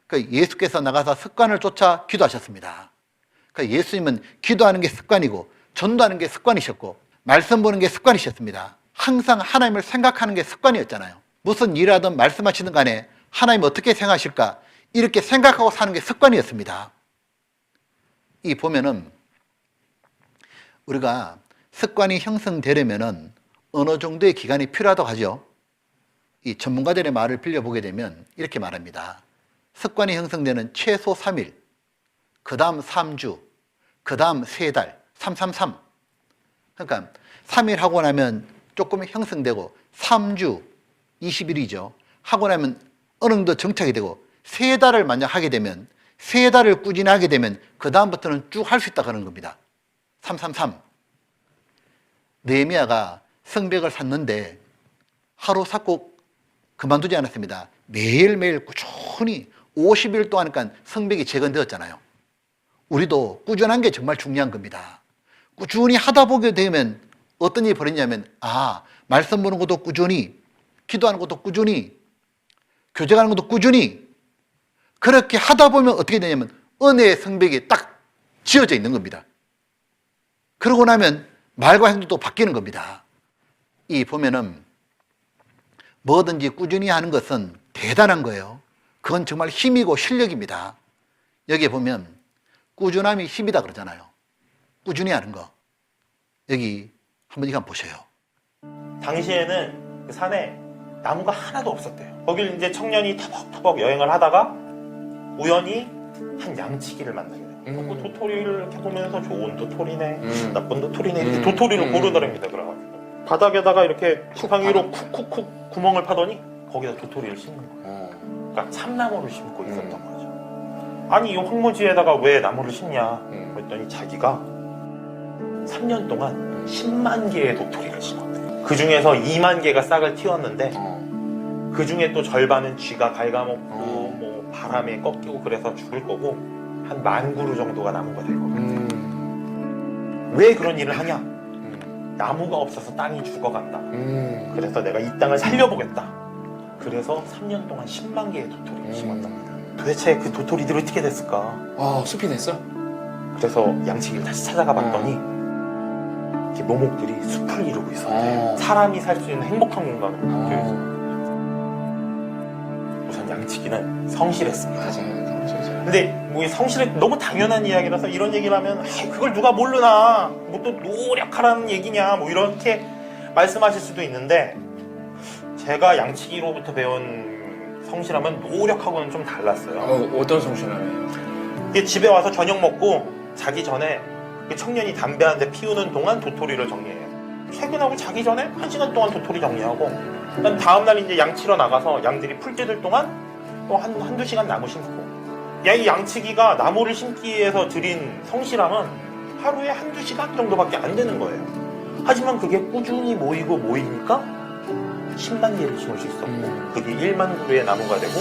그러니까 예수께서 나가서 습관을 쫓아 기도하셨습니다. 그러니까 예수님은 기도하는 게 습관이고, 전도하는 게 습관이셨고, 말씀 보는 게 습관이셨습니다. 항상 하나님을 생각하는 게 습관이었잖아요. 무슨 일을 하든 말씀하시든 간에 하나님 어떻게 생각하실까, 이렇게 생각하고 사는 게 습관이었습니다. 이 보면은 우리가 습관이 형성되려면은 어느 정도의 기간이 필요하다고 하죠. 이 전문가들의 말을 빌려보게 되면 이렇게 말합니다. 습관이 형성되는 최소 3일, 그 다음 3주, 그 다음 3달, 333. 그러니까 3일 하고 나면 조금 형성되고, 3주, 20일이죠. 하고 나면 어느 정도 정착이 되고, 3달을 만약 하게 되면, 3달을 꾸준히 하게 되면 그 다음부터는 쭉 할 수 있다 그러는 겁니다. 333. 느헤미야가 성벽을 샀는데 하루 샀고 그만두지 않았습니다. 매일매일 꾸준히 50일 동안 하니까 성벽이 재건되었잖아요. 우리도 꾸준한 게 정말 중요한 겁니다. 꾸준히 하다 보게 되면 어떤 일이 벌어지냐면, 말씀 보는 것도 꾸준히, 기도하는 것도 꾸준히, 교제하는 것도 꾸준히, 그렇게 하다 보면 어떻게 되냐면 은혜의 성벽이 딱 지어져 있는 겁니다. 그러고 나면 말과 행동도 바뀌는 겁니다. 이 보면은 뭐든지 꾸준히 하는 것은 대단한 거예요. 그건 정말 힘이고 실력입니다. 여기에 보면 꾸준함이 힘이다 그러잖아요. 꾸준히 하는 거. 여기 한번 이거 보세요. 당시에는 그 산에 나무가 하나도 없었대요. 거길 이제 청년이 터벅터벅 여행을 하다가 우연히 한 양치기를 만나게 돼요. 그 도토리를 이렇게 보면서 좋은 도토리네, 나쁜 도토리네, 이렇게 도토리를 고르더랍니다. 그래가지고 바닥에다가 이렇게 지팡이 위로 쿡쿡쿡 구멍을 파더니 거기다 도토리를 심는 거예요. 그러니까 참나무를 심고 있었던 거죠. 아니 이 황무지에다가 왜 나무를 심냐 그랬더니 자기가 3년 동안 10만 개의 도토리를 심었대요. 그 중에서 2만 개가 싹을 틔웠는데 그 중에 또 절반은 쥐가 갉아먹고 뭐 바람에 꺾이고 그래서 죽을 거고 한 10,000그루 정도가 나무가 될 거거든요. 왜 그런 일을 하냐? 나무가 없어서 땅이 죽어간다. 그래서 내가 이 땅을 살려보겠다. 그래서 3년 동안 10만 개의 도토리를 심었답니다. 도대체 그 도토리들이 어떻게 됐을까? 숲이 됐어? 그래서 양치기를 다시 찾아가 봤더니 이렇게 묘목들이 숲을 이루고 있었대요. 사람이 살 수 있는 행복한 공간으로 바뀌어 있었대요. 우선 양치기는 성실했습니다. 맞아요. 근데 뭐 이 성실은 너무 당연한 이야기라서 이런 얘기를 하면 그걸 누가 모르나 뭐 또 노력하라는 얘기냐 뭐 이렇게 말씀하실 수도 있는데 제가 양치기로부터 배운 성실함은 노력하고는 좀 달랐어요. 어떤 성실함이에요? 집에 와서 저녁 먹고 자기 전에 그 청년이 담배 한 대 피우는 동안 도토리를 정리해요. 퇴근하고 자기 전에 1시간 동안 도토리 정리하고 그다음 다음날 이제 양치러 나가서 양들이 풀 뜯을 동안 또 한두 시간 나무 심고 이 양치기가 나무를 심기 위해서 들인 성실함은 하루에 1-2시간 정도밖에 안 되는 거예요. 하지만 그게 꾸준히 모이니까 10만 개를 심을 수 있었고 그게 1만 그루의 나무가 되고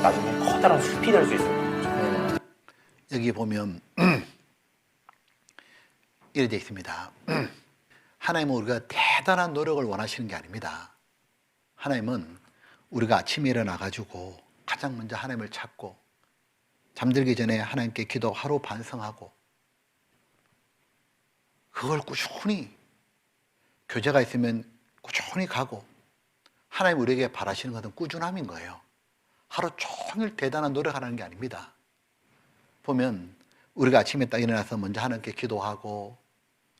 나중에 커다란 숲이 될 수 있었던 거죠. 여기 보면 이래 되어 있습니다. 하나님은 우리가 대단한 노력을 원하시는 게 아닙니다. 하나님은 우리가 아침에 일어나가지고 가장 먼저 하나님을 찾고 잠들기 전에 하나님께 기도 하루 반성하고 그걸 꾸준히 교제가 있으면 꾸준히 가고 하나님 우리에게 바라시는 것은 꾸준함인 거예요. 하루 종일 대단한 노력하는 게 아닙니다. 보면 우리가 아침에 딱 일어나서 먼저 하나님께 기도하고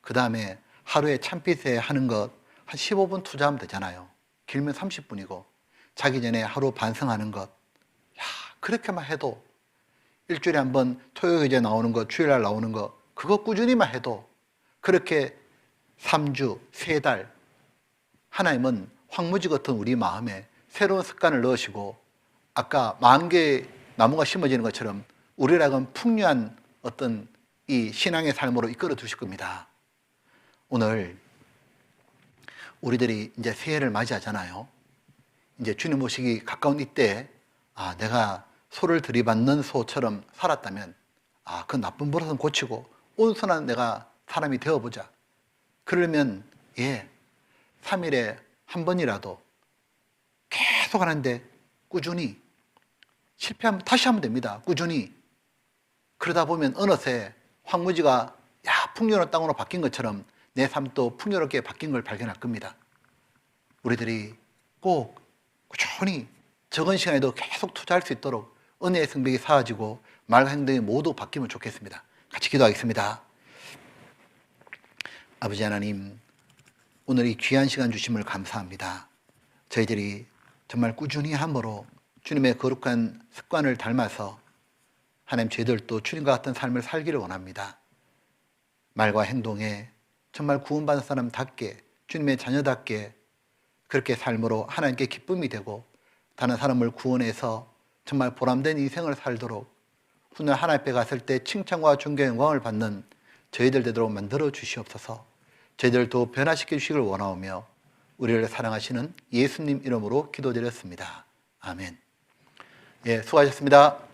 그 다음에 하루에 참빛에 하는 것 한 15분 투자하면 되잖아요. 길면 30분이고 자기 전에 하루 반성하는 것 그렇게만 해도 일주일에 한 번 토요일에 나오는 거 주일날 나오는 거 그거 꾸준히만 해도 그렇게 3주, 3달 하나님은 황무지 같은 우리 마음에 새로운 습관을 넣으시고 아까 10,000개의 나무가 심어지는 것처럼 우리라고는 풍요한 어떤 이 신앙의 삶으로 이끌어 두실 겁니다. 오늘 우리들이 이제 새해를 맞이하잖아요. 이제 주님 오시기 가까운 이때 내가 소를 들이받는 소처럼 살았다면 그 나쁜 버릇은 고치고 온순한 내가 사람이 되어보자. 그러려면 3일에 한 번이라도 계속 하는데 꾸준히 실패하면 다시 하면 됩니다. 꾸준히. 그러다 보면 어느새 황무지가 풍요로운 땅으로 바뀐 것처럼 내 삶도 풍요롭게 바뀐 걸 발견할 겁니다. 우리들이 꼭 꾸준히 적은 시간에도 계속 투자할 수 있도록 은혜의 성벽이 쌓아지고 말과 행동이 모두 바뀌면 좋겠습니다. 같이 기도하겠습니다. 아버지 하나님, 오늘 이 귀한 시간 주심을 감사합니다. 저희들이 정말 꾸준히 함으로 주님의 거룩한 습관을 닮아서 하나님 저희들도 주님과 같은 삶을 살기를 원합니다. 말과 행동에 정말 구원받은 사람답게 주님의 자녀답게 그렇게 삶으로 하나님께 기쁨이 되고 다른 사람을 구원해서 정말 보람된 인생을 살도록 훗날 하나님 앞에 갔을 때 칭찬과 존경 영광을 받는 저희들 되도록 만들어 주시옵소서. 저희들도 변화시켜 주시길 원하오며 우리를 사랑하시는 예수님 이름으로 기도드렸습니다. 아멘. 수고하셨습니다.